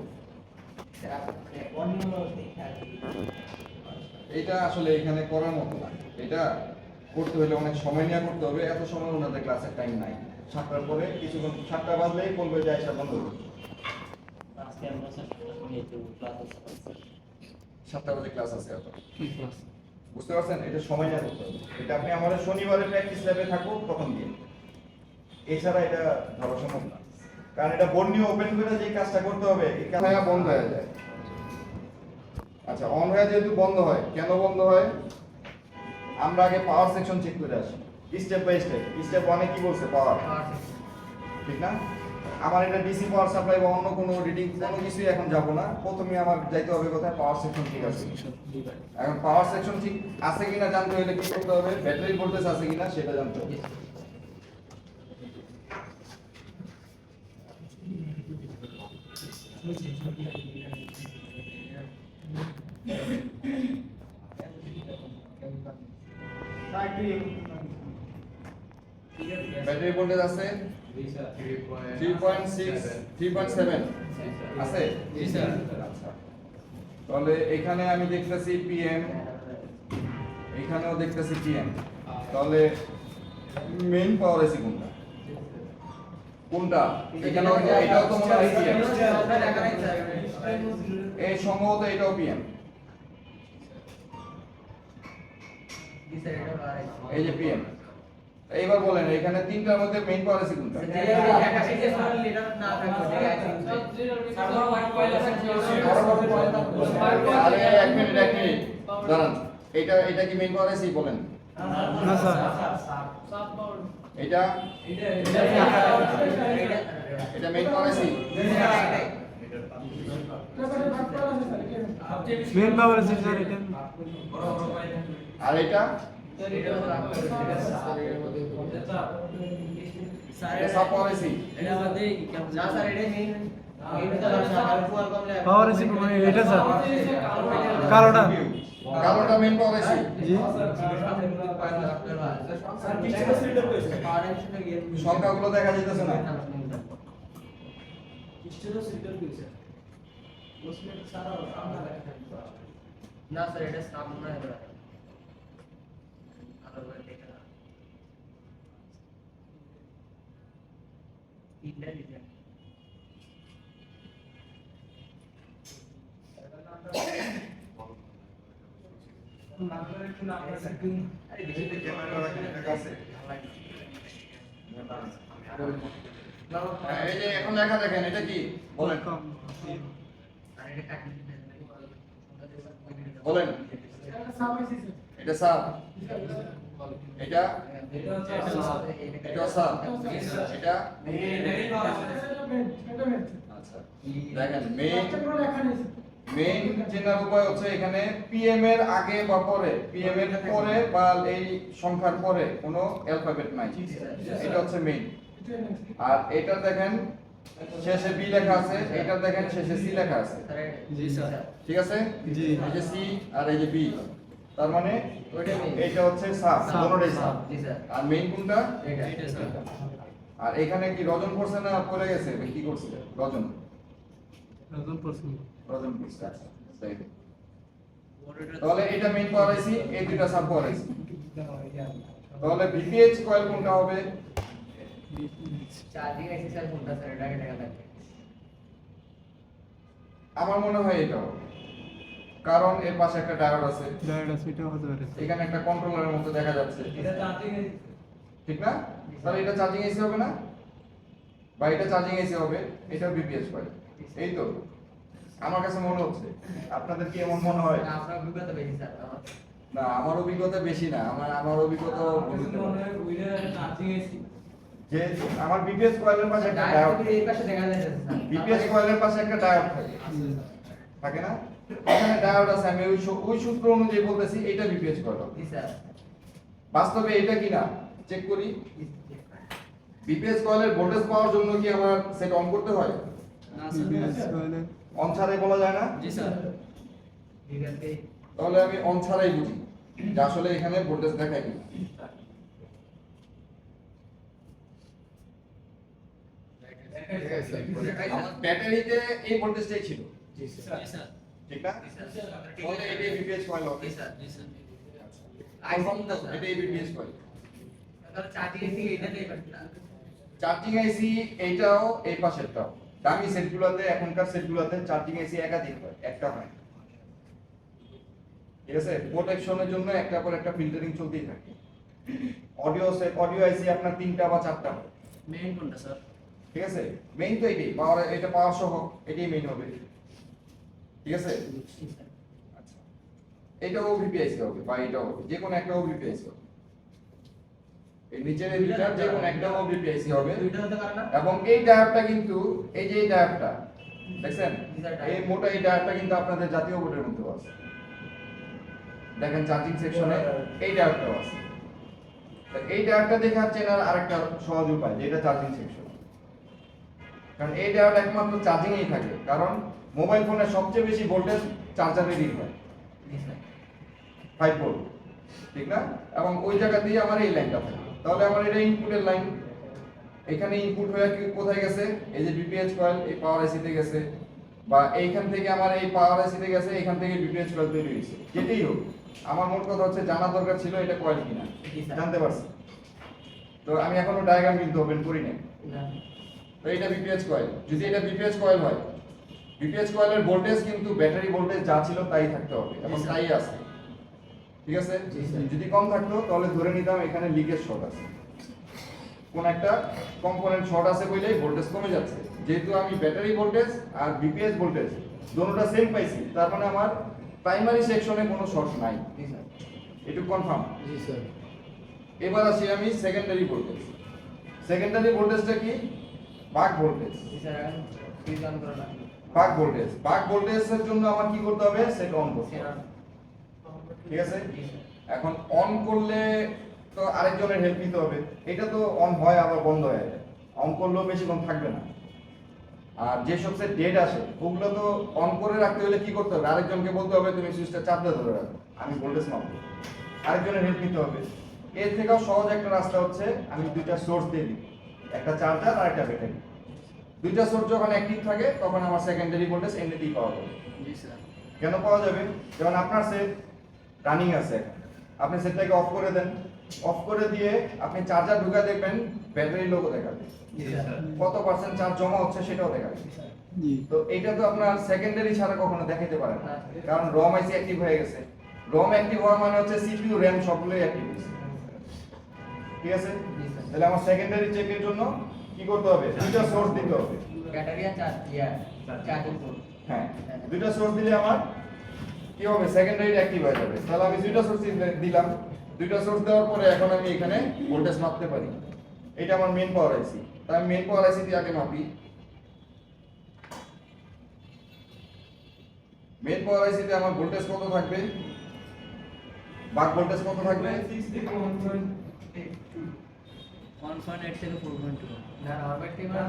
এটা আসলে এখানে করার মতো না। এটা করতে হলে অনেক সময় নিয়ে করতে হবে, এত সময় ওনাদের ক্লাসের টাইম নাই। 7টার পরে কিছুক্ষণ, 7টা বাজলেই বলবে যে আইসা বন্ধ করবে। 7টা বাজে ক্লাস আছে এত, বুঝতে পারছেন? এটা সময় নিয়ে করতে হবে। এটা আপনি আমাদের শনিবারে প্র্যাকটিস ল্যাবে থাকুক তখন দিন, এছাড়া এটা ধরা সম্ভব না। কারণ এটা বোর্ড নিয়ে ওপেন করে যে কাজটা করতে হবে, এই কাজটা বন্ধ হয়ে যায়। আচ্ছা, অন হয়ে যেহেতু বন্ধ হয়, কেন বন্ধ হয়? আমরা আগে পাওয়ার সেকশন চেক করে আসি, স্টেপ বাই স্টেপ। স্টেপ 1 এ কি বলছে? পাওয়ার। ঠিক না? আমার এটা ডিসি পাওয়ার সাপ্লাই বা অন্য কোনো রিডিং কোনো কিছুই এখন যাব না, প্রথমে আমার যাইতে হবে কোথায়, পাওয়ার সেকশন ঠিক আছে। এখন পাওয়ার সেকশন ঠিক আছে কিনা জানতে হলে কি করতে হবে, ব্যাটারি ভোল্টেজ আছে কিনা সেটা জানতে হবে। ব্যাটারি ভোল্টেজ আছে 3.6 3.7 আছে। আচ্ছা, তাহলে এখানে আমি দেখতেছি পিএম, এখানেও দেখতেছি পিএম। তাহলে মেইন পাওয়ার এসি কোনটা কোনটা? এখানেও এটাও তো মনে হয় পিএম, এই সম্ভবত এটাও পিএম। এই যে পিএম। এইবার বলেন এখানে তিনটার মধ্যে মেইন পাওয়ার এসি কোনটা? আরে এক মিনিট দাঁড়ান, এটা কি মেইন পাওয়ার এসি বলেন? না স্যার, এটা এটা মেইন পাওয়ার এসি। মেন পাওয়ার আছে স্যার এটা। আর এটা সাব পাওয়ার এসি। পাওয়ার আছে মানে এটা স্যার, কালোটা। কালোটা মেইন পাওয়ার এসি। জি সংখ্যাগুলো দেখা যাইতেছে না। না স্যার এটা সামনে আছে আর ওটা দেখে না তিনটা দিতে আরে বেশি দেখে ক্যামেরা রাখেন এটা কাছে। এই যে এখন লেখা দেখেন, এটা কি বলেন? আর এটা কাটি বলেন এটা সাব, এটা এটা সাব, এটা আচ্ছা দেখেন মেইন চেনার উপায় হচ্ছে এখানে পিএম এর আগে বা পরে, পিএম এর পরে বা এই সংখ্যার পরে কোনো অ্যালফাবেট নাই, এটা হচ্ছে মেইন। আর এটা দেখেন শেষে বি লেখা আছে, এটা দেখেন শেষে সি লেখা আছে। জি স্যার। ঠিক আছে? জি। এই যে সি আর এই যে বি, তার মানে ওইটা main। এটা হচ্ছে সাব, দুটোটাই সাব। জি স্যার আর মেইন কোনটা? এটা এটা স্যার। আর এখানে কি রজন করছে না পড়ে গেছে, কি করছে? রজন একদম প্রশ্ন। রজন করছে। আচ্ছা তাই তো। তাহলে এটা মেইন পাওয়ার আইসি, এই দুটো সাব পাওয়ার আইসি। তাহলে ভিপিএইচ কয়েল কোনটা হবে? চার্জিং আইসি স্যার কোনটা স্যার এটা দেখা লাগবে আমার মনে হয় এটা হবে। কারণ এর পাশে একটা ডায়োড আছে, ডায়োড আছে, এটা হতে পারে। এখানে একটা কন্ট্রোলারের মতো দেখা যাচ্ছে, এটা চার্জিং ঠিক না? তাহলে এটা চার্জিং এসি হবে না, বা এটা চার্জিং এসি হবে, এটাও বিপিএস কয়েল। এই তো আমার কাছে মনে হচ্ছে। আপনাদের কি এমন মনে হয়? আপনার অভিজ্ঞতা বেশি স্যার আমার না আমার অভিজ্ঞতা বেশি না, আমার অভিজ্ঞতা চার্জিং এসি যে আমার বিপিএস কয়েলের পাশে একটা ডায়োড, ডায়োড এই পাশে দেখা যাচ্ছে স্যার বিপিএস কয়েলের পাশে একটা ডায়োড থাকে, থাকে না? এখানে ডায়োড আছে, আমি ওই সূত্র অনুযায়ী বলতেছি এটা বিপিএস কয়েল হবে। জি স্যার বাস্তবে এটা কিনা চেক করি। বিপিএস কয়েলের ভোল্টেজ পাওয়ার জন্য কি আমার সেট অন করতে হয়? না স্যার। অন ছাড়াই বলা যায় না? জি স্যার। ঠিক আছে তাহলে আমি অন ছাড়াই বুঝি যে আসলে এখানে ভোল্টেজ দেখায় কি। আমার ব্যাটারিতে এই ভোল্টেজটাই ছিল, জি স্যার। ঠিক না? তাহলে এটাই বিপিএস কয়েল হবে। জি স্যার জি স্যার। আইফোন তো এটাই বিপিএস কয়েল। তাহলে চার্জিং এসি এটা নেই পারছে চার্জিং আইসি এইটাও এই পাশেরটাও। দামি সেটগুলোতে, এখনকার সেটগুলোতে চার্জিং আইসি একাধিক হয়, একটা হয়। ঠিক আছে? প্রোটেকশনের জন্য একটা পর একটা ফিল্টারিং চলতেই থাকে। অডিও আইসি আপনার 3টা বা 4টা হয়। মেইন কোনটা স্যার? ঠিক আছে? মেইন তো এটাই, পাওয়ার, এটা পাওয়ার সহ এটাই মেইন হবে। ঠিক আছে? আচ্ছা, এটাও ভিপিআইসি হবে বা এটাও হবে, যে কোনো একটা ভিপিআইসি হবে। এই নিচের এই দুইটা যে কোনো একটা ওবিপিআইসি হবে। দুইটা হতে পারে না? এবং এই ডায়োডটা কিন্তু এই যে এই ডায়োডটা দেখছেন, Diode. এই মোটা এই ডায়োডটা কিন্তু আপনাদের জাতীয় বোর্ডের মধ্যে আছে। দেখেন চার্জিং সেকশনে এই ডায়োডটাও আছে। তো এই ডায়োডটা দেখে চেনার আরেকটা সহজ উপায়, যেটা চার্জিং সেকশন। কারণ এই ডায়োড একমাত্র চার্জিংই থাকে, কারণ মোবাইল ফোনে সবচেয়ে বেশি ভোল্টেজ চার্জারে রিড হয়, জি স্যার। 5 ভোল্ট, ঠিক না? এবং ওই জায়গা দিয়ে আমার এই লাইনটা থাকে। তাহলে আমার এটা ইনপুটের লাইন, এখানে ইনপুট হয়ে কি কোথায় গেছে? এই যে বিপিএইচ কয়েল এই পাওয়ার আইসিতে গেছে, বা এইখান থেকে আমার এই পাওয়ার আইসিতে গেছে, এখান থেকে বিপিএইচ কয়েল তৈরি হয়েছে। যেটাই হোক, আমার মোট কথা হচ্ছে জানা দরকার ছিল এটা কয়েল কিনা, জি স্যার। জানতে পারছি। তো আমি এখনো ডায়াগ্রাম কিন্তু ওপেন করি নাই। না। তো এটা বিপিএইচ কয়েল, যদি এটা বিপিএইচ কয়েল হয়, বিপিএইচ কয়েলের ভোল্টেজ কিন্তু ব্যাটারি ভোল্টেজ যা ছিল তাই থাকতে হবে, এবং তাই আছে, ঠিক আছে? যদি কম থাকতো তাহলে ধরে নিতাম এখানে লিকেজ শর্ট আছে, কোন একটা কম্পোনেন্ট শর্ট আছে বলেই ভোল্টেজ কমে যাচ্ছে। যেহেতু আমি ব্যাটারি ভোল্টেজ আর বিপিএস ভোল্টেজ দুটোটা সেম পাইছি, তার মানে আমার প্রাইমারি সেকশনে কোনো শর্ট নাই, জি স্যার। এটুকু কনফার্ম। জি স্যার। এবার আসি আমি সেকেন্ডারি ভোল্টেজ। সেকেন্ডারি ভোল্টেজটা কি? বাক ভোল্টেজ। জি স্যার, এখন সুইচ অন করে রাখুন। বাক ভোল্টেজ, বাক ভোল্টেজের জন্য আমার কি করতে হবে? সেট অন করতে হবে, ঠিক আছে? জি স্যার। এখন অন করলে তো আরেকজনের হেল্প নিতে হবে। এটা তো অন হয় আবার বন্ধ হয়ে যায়, অন করলেও বেশিক্ষণ থাকবে না। আর যেসব সেট ডেড আসে ওগুলো তো অন করে রাখতে হলে কি করতে হবে? আরেকজনকে বলতে হবে তুমি সুইচটা চাপ দিয়ে ধরে রাখো, আমি ভোল্টেজ মাপবো। আরেকজনের হেল্প নিতে হবে। এর থেকেও সহজ একটা রাস্তা হচ্ছে আমি দুইটা সোর্স দিয়ে দিই, একটা চার্জার আর একটা ব্যাটারি। দুইটা সোর্স যখন অ্যাক্টিভ থাকে তখন আমার সেকেন্ডারি ভোল্টেজ এমনিতেই পাওয়া যাবে। জি স্যার। কেন পাওয়া যাবে? যেমন আপনার সেট রানিং আছে, আপনি সেটটাকে অফ করে দেন, অফ করে দিয়ে আপনি চার্জার ঢুকা দেখবেন ব্যাটারি লোগো দেখাবে, জি স্যার। কত পার্সেন্ট চার্জ জমা হচ্ছে সেটাও দেখাবে। জি। তো এটা তো আপনার সেকেন্ডারি ছাড়া কখনো দেখাতে পারে না, কারণ রম আইসি অ্যাক্টিভ হয়ে গেছে। রম অ্যাক্টিভ হওয়া মানে হচ্ছে সিপিইউ র‍্যাম সবগুলোই অ্যাক্টিভ হয়েছে, ঠিক আছে? জি স্যার। তাহলে আমার সেকেন্ডারি চেকের জন্য কি করতে হবে? দুইটা সোর্স দিতে হবে। ব্যাটারি আর চার্জিং পোর্ট। হ্যাঁ, দুইটা সোর্স দিলে আমার কি হবে? সেকেন্ডারি অ্যাক্টিভ হয়ে যাবে। তাহলে আমি দুইটা সোর্স দিলাম, দুইটা সোর্স দেওয়ার পরে এখন আমি এখানে ভোল্টেজ মাপতে পারি। এটা আমার মেইন পাওয়ার আইসি, তাই আমি মেইন পাওয়ার আইসি দিয়ে আগে মাপি। মেইন পাওয়ার আইসিতে আমার ভোল্টেজ কত থাকবে? বাক ভোল্টেজ কত থাকবে? 1.8 থেকে 4.2। না, আমার ব্যাটারি আচ্ছা,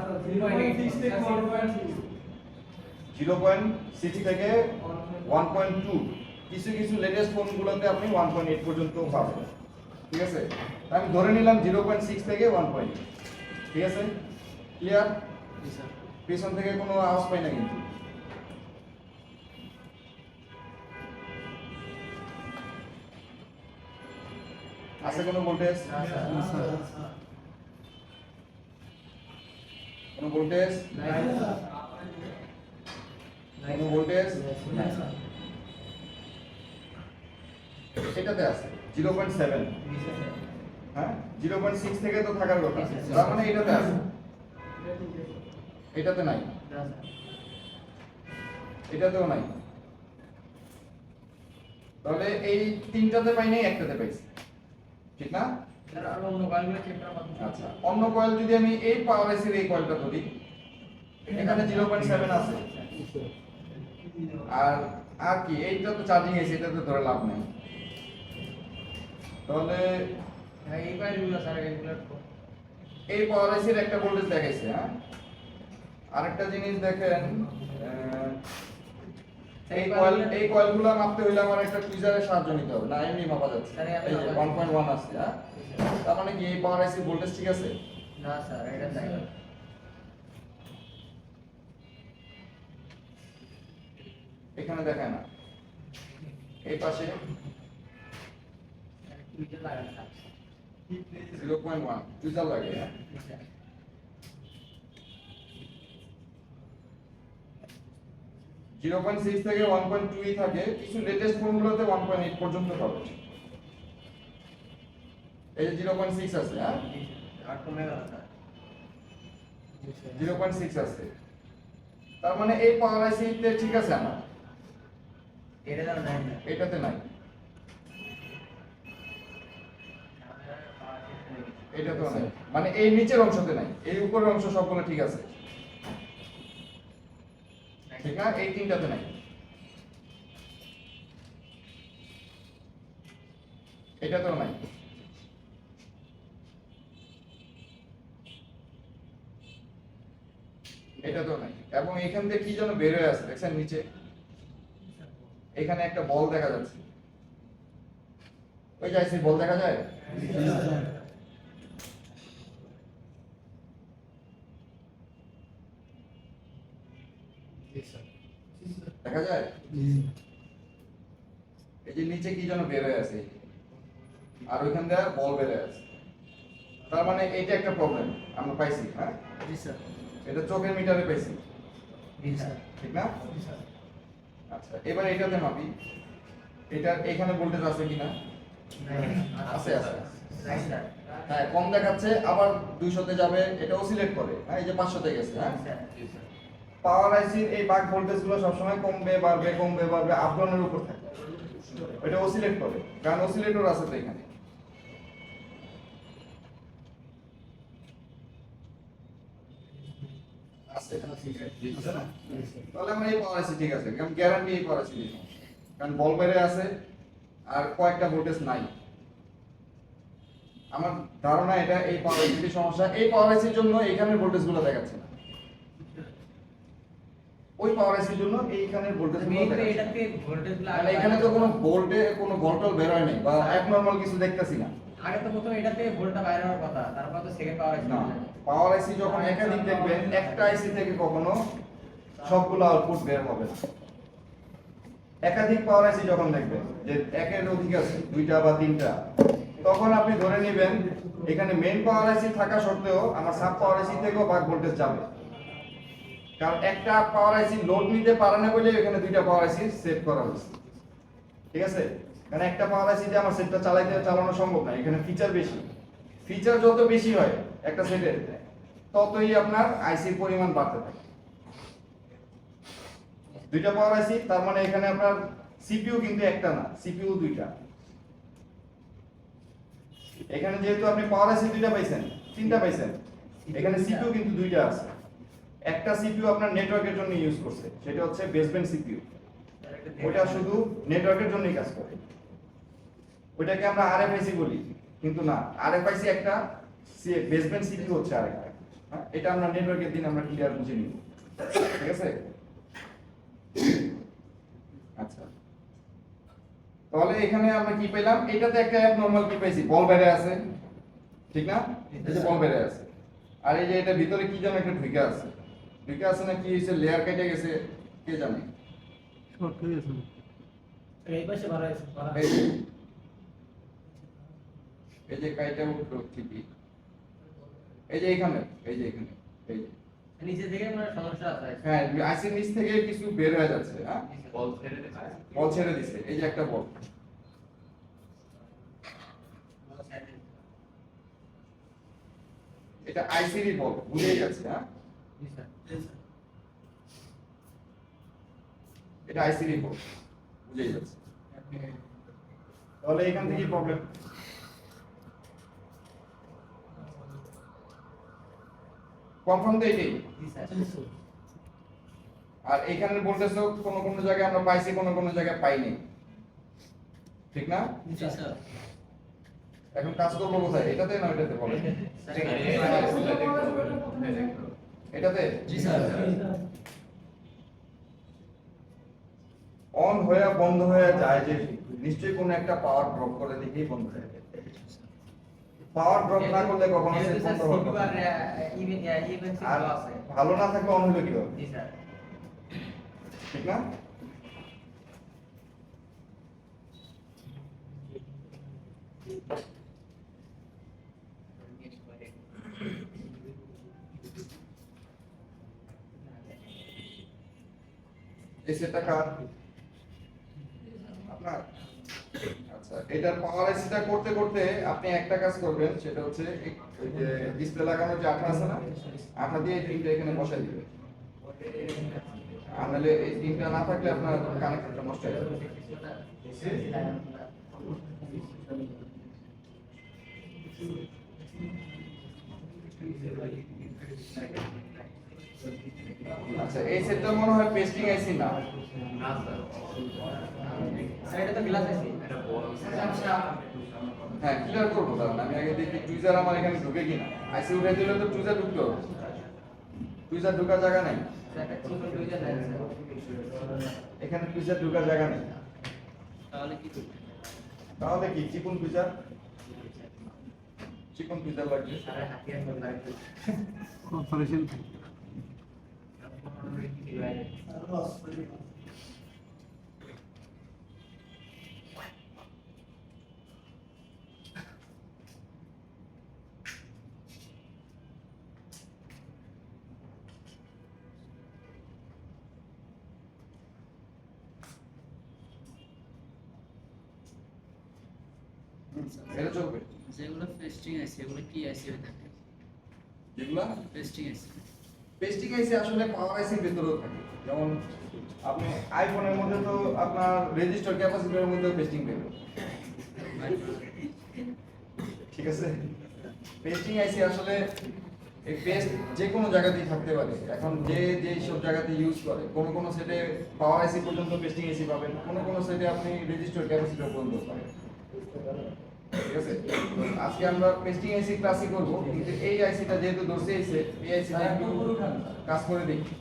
0.6 থেকে 1.2, কিছু কিছু লেটেস্ট ফোনগুলোতে আপনি 1.8 পর্যন্ত পাবেন, ঠিক আছে? আমি ধরে নিলাম 0.6 থেকে 1.8, ঠিক আছে? ক্লিয়ার? জি স্যার। পিছন থেকে কোনো আওয়াজ পাই না কিন্তু। আছে কোনো ভোল্টেজ? না স্যার। কোনো ভোল্টেজ? নাই স্যার। কোনো ভোল্টেজ? নাই স্যার। এটাতে আছে 0.7, জি স্যার। হ্যাঁ 0.6 থেকে তো থাকার কথা, জি, স্যার। তার মানে এটাতে আছে, এটাতে নাই, না স্যার। এটাতেও নাই। তাহলে এই তিনটাতে পাই নাই, একটাতে পাইছি, ঠিক না? স্যার, আর অন্য কয়েলগুলো চেক করা বাকি। আচ্ছা, অন্য কয়েল যদি আমি এই পাওয়ার আইসির এই কয়েলটা ধরি, এখানে 0.7 আছে। আর আর কি এইটা তো চার্জিং এসে, এটাতে ধরে লাভ নাই। তাহলে হ্যাঁ, এই কয়েলগুলো স্যার, এগুলো এই পাওয়ার আইসির একটা ভোল্টেজ দেখাইছে, হ্যাঁ। আরেকটা জিনিস দেখেন, এই কয়েলগুলো মাপতে হইলে আমার একটা টুইজারের সাহায্য নিতে হবে, না এমনি মাপা যাচ্ছে। এই যে 1.1 আছে, হ্যাঁ। তার মানে কি এই পাওয়ার আইসির ভোল্টেজ ঠিক আছে? না স্যার, এটা নাই। এখানে দেখেন না, এই পাশে টুইটার লাগানো স্যার। 0.1 টুইজার লাগে, হ্যাঁ। জি স্যার। 0.6 থেকে 1.2 থাকে, কিছু লেটেস্ট ফোনগুলোতে 1.8 পর্যন্ত পাবে। এই যে 0.6 আছে, হ্যাঁ। জি স্যার। আর কমে গেল স্যার। 0.6 আছে, তার মানে এই পাওয়ার আইসিতে ঠিক আছে আমার, এটা দাও নাই স্যার। এটাতে নাই। এটা তো নাই, মানে এই নিচের অংশতে নাই, এই উপরের অংশ সবগুলো ঠিক আছে, ঠিক না? এই তিনটাতে নাই, এটাতেও নাই, এটাতেও নাই। এবং এখান থেকে কি যেন বের হয়ে আসে, দেখছেন নিচে এখানে একটা বল দেখা যাচ্ছে, ওই যাইছি বল দেখা যায়, দেখা যায়, এই যে নিচে কি যেন বের হয়ে আছে, আর ওইখান থেকে বল বের হয়ে আছে, তার মানে এইটা একটা প্রবলেম আমরা পাইছি। হ্যাঁ, জি স্যার। এটা চোখের মিটারে পাইছি, জি স্যার। ঠিক না? আচ্ছা, এবার এটাতে মাপি, এটা এখানে ভোল্টেজ আছে কিনা? আছে, আছে। Right sir. হ্যাঁ, কম দেখাচ্ছে, আবার 200 তে যাবে, এটা অসিলেট করে। হ্যাঁ, এই যে 500 তে গেছে। হ্যাঁ, পাওয়ার আইসির এই বাক ভোল্টেজ গুলো সবসময় কমবে বাড়বে, কমবে বাড়বে, আপ ডাউনের উপর থাকে, এটা অসিলেট করে, কারণ অসিলেটর আছে তো এখানে। আছে, তাহলে আমরা এই পাওয়ার আইসি ঠিক আছে, কারণ গ্যারান্টি এই পাওয়ার আইসি, কারণ বল বেড়ে আছে আর কয়েকটা ভোল্টেজ নাই। আমার ধারণা এটা এই পাওয়ার আইসির সমস্যা, এই পাওয়ার আইসির জন্য এইখানের ভোল্টেজ গুলো দেখাচ্ছে না, ওই পাওয়ার আইসির জন্য এইখানের ভোল্টেজ গুলো মেইনলি দেখাচ্ছে। এটাতে ভোল্টেজগুলো মানে এখানে তো কোনো ভোল্টে কোনো ভোল্টল বের হয় নাই বা অ্যাবনরমাল কিছু দেখতেছি না। আগে তো প্রথমে এটাতে ভোল্টটা বাইরে হওয়ার কথা, তারপর তো সেকেন্ড পাওয়ার না, পাওয়ার আইসি যখন একাধিক দেখবেন, একটা আইসি থেকে কখনো সবগুলো আউটপুট বের হবে না। একাধিক পাওয়ার আইসি যখন দেখবেন যে একের অধিক আছে, 2টা বা 3টা, তখন আপনি ধরে নেবেন এখানে মেইন পাওয়ার আইসি থাকা সত্ত্বেও আমার সাব পাওয়ার আইসি থেকেও বাক ভোল্টেজ যাবে, কারণ একটা পাওয়ার আইসি লোড নিতে পারে না বলে এখানে 2টা পাওয়ার আইসি সেট করা হয়েছে, ঠিক আছে? কারণ একটা পাওয়ার আইসি দিয়ে আমার সেটটা চালানো সম্ভব না, এখানে ফিচার বেশি, ফিচার যত বেশি হয় একটা সেটের, ততই আপনার আইসির পরিমাণ বাড়তে থাকে। 2টা পাওয়ার আইসি, তার মানে এখানে আপনার সিপিইউ কিন্তু একটা না, সিপিইউ 2টা। এখানে যেহেতু আপনি পাওয়ার আইসি 2টা পাইছেন, 3টা পাইছেন, এখানে সিপিইউ কিন্তু 2টা আছে। একটা সিপিইউ আপনার নেটওয়ার্কের জন্য ইউজ করছে, সেটা হচ্ছে বেসব্যান্ড সিপিইউ, ওটা শুধু নেটওয়ার্কের জন্যই কাজ করে, ওইটাকে আমরা আরএফআইসি বলি, কিন্তু না, আরএফআইসি একটা, বেসব্যান্ড সিপিইউ হচ্ছে আরেকটা। হ্যাঁ, এটা আমরা নেটওয়ার্কের দিন আমরা ক্লিয়ার বুঝে নিব, ঠিক আছে? আচ্ছা, তাহলে এখানে আমরা কি পেলাম? এটাতে একটা অ্যাবনরমাল কি পাইছি, বল বেড়ে আছে, ঠিক না? এই যে বল বেড়ে আছে, আর এই যে এটা ভিতরে কি যেন একটা ঢুকে আছে, ঢুকে আছে না কি হইছে, লেয়ার কেটে গেছে, কে জানে। শর্ট হয়ে গেছে। এই পাশে বাড়া আছে, বাড়া। এই যে কাইটা উঠলো ঠিকই, এই যে এখানে, এই যে এখানে, এই যে নিচে থেকে মানে সমস্যা আছে। হ্যাঁ, আইসির নিচ থেকে কিছু বের হয়ে যাচ্ছে। হ্যাঁ, বল ছেড়ে দিছে, এই যে একটা বল, এটা আইসিরই বল, বুঝেই যাচ্ছে। হ্যাঁ, জি স্যার। এটা আইসিরই বল, বুঝেই যাচ্ছে। তাহলে এখান থেকেই প্রবলেম। কনফার্ম তো এটাই। জি স্যার। আর এখানের ভোল্টেজও কোনো কোনো জায়গায় আমরা পাইছি, কোনো কোনো জায়গায় পাইনি, ঠিক না? জি স্যার। এখন কাজ করবো কোথায়, এটাতে না ওইটাতে বলেন? এটাতে জি স্যার। অন হয়ে বন্ধ হয়ে যায়, যে নিশ্চয়ই কোনো একটা পাওয়ার ড্রপ করে দেখেই বন্ধ হয়ে যায়। পাওয়ার ড্রপ না করলে কখনো সেট বন্ধ হবে না। আর ভালো না থাকলে অন হলো কি হবে, জি স্যার। ঠিক না? এই সেটটা কার? আপনার? আচ্ছা, এটার পাওয়ার আইসিটা করতে করতে আপনি একটা কাজ করবেন, সেটা হচ্ছে ওই যে ডিসপ্লে লাগানোর যে আঠা আছে না, আঠা দিয়ে এই পিনটা এখানে বসাই দিবেন। আর নাহলে এই পিনটা না থাকলে আপনার কানেক্টরটা নষ্ট হয়ে যাবে। আচ্ছা এই সেটটা মনে হয় পেস্টিং আইসি না। স্যার এটা তো গ্লাস আইসি। হ্যাঁ ক্লিয়ার করবো, তাহলে আমি আগে দেখি টুইজার আমার এখানে ঢুকে কিনা। আইসি উঠে দিলে তো টুইজার ঢুকতে হবে, টুইজার ঢোকার জায়গা নাই স্যার একটা চিকন দুইটা দেন স্যার। এখানে, টুইজার ঢোকার জায়গা নেই। তাহলে কি করবে? তাহলে কি চিকন টুইজার, চিকন টুইজার লাগবে। স্যার হাতিয়ার করে লাগবে। অপারেশন লস এটা চলবে। যেগুলো পেস্টিং আছে এগুলো কি আইসি হয়ে থাকে? যেগুলা পেস্টিং আইসি পেস্টিং আইসি আসলে পাওয়ার আইসির ভিতরেও থাকে। যেমন আপনি আইফোনের মধ্যে তো আপনার রেজিস্টার ক্যাপাসিটরের মধ্যে পেস্টিং পেবেন, ঠিক আছে। পেস্টিং আইসি আসলে এই পেস্ট যে কোনো জায়গাতেই থাকতে পারে। এখন যে যে সব জায়গাতে ইউজ করে, কোনো কোনো সেটে পাওয়ার আইসি পর্যন্ত পেস্টিং আইসি পাবেন, কোনো কোনো সেটে আপনি রেজিস্টার ক্যাপাসিটর পর্যন্ত পাবেন, ঠিক আছে। আজকে আমরা পেস্টিং আইসি ক্লাসই করব, কিন্তু এই আইসিটা যেহেতু ধরছে এসে এই আইসিটা একটু কাজ করে দেখি।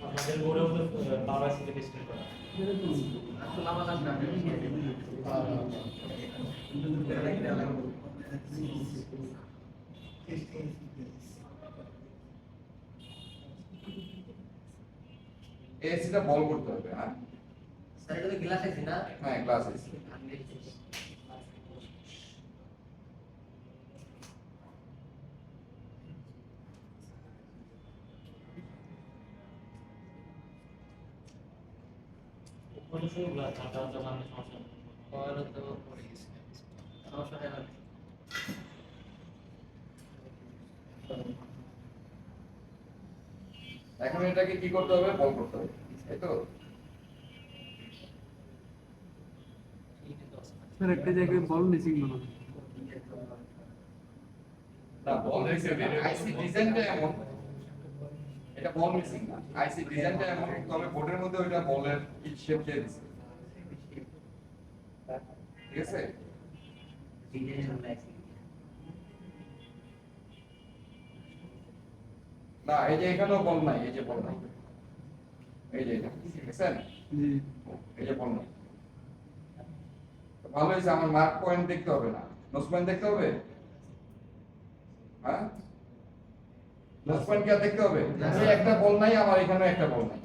আমাদের বোর্ডেও তো পাওয়ার আইসি টেস্টিং করা। আসলে আমার নাম না। এই আইসিটা বল করতে হবে, হ্যাঁ স্যার এটা তো গ্লাস আইসি না? হ্যাঁ ক্লাস আইসি। ওটা শুধু গ্লাস, আটা আটা মানে সমস্যা নেই। কয়েল তো পড়ে গেছে। সমস্যা হয় না। এখন এটাকে কি করতে হবে, বল করতে হবে, তাই তো। স্যার একটা জায়গায় বল মিসিং মনে হয়। না বল মিসিং না, আইসি ডিজাইনটা এমন, এটা বল মিসিং না, আইসি ডিজাইনটা এমন, তবে বোর্ডের মধ্যে ওইটা বলের কি শেপ দিয়ে দিছে, ঠিক আছে। না এই যে এখানেও বল নাই, এই যে বল নাই, এই যে এটা দেখছেন, জি এই যে বল নাই। তো ভালো হয়েছে, আমার মার্ক পয়েন্ট দেখতে হবে না, নোজ পয়েন্ট দেখতে হবে। হ্যাঁ নোজ পয়েন্ট কি আর দেখতে হবে? এই একটা বল নাই, আমার এখানে একটা বল নাই,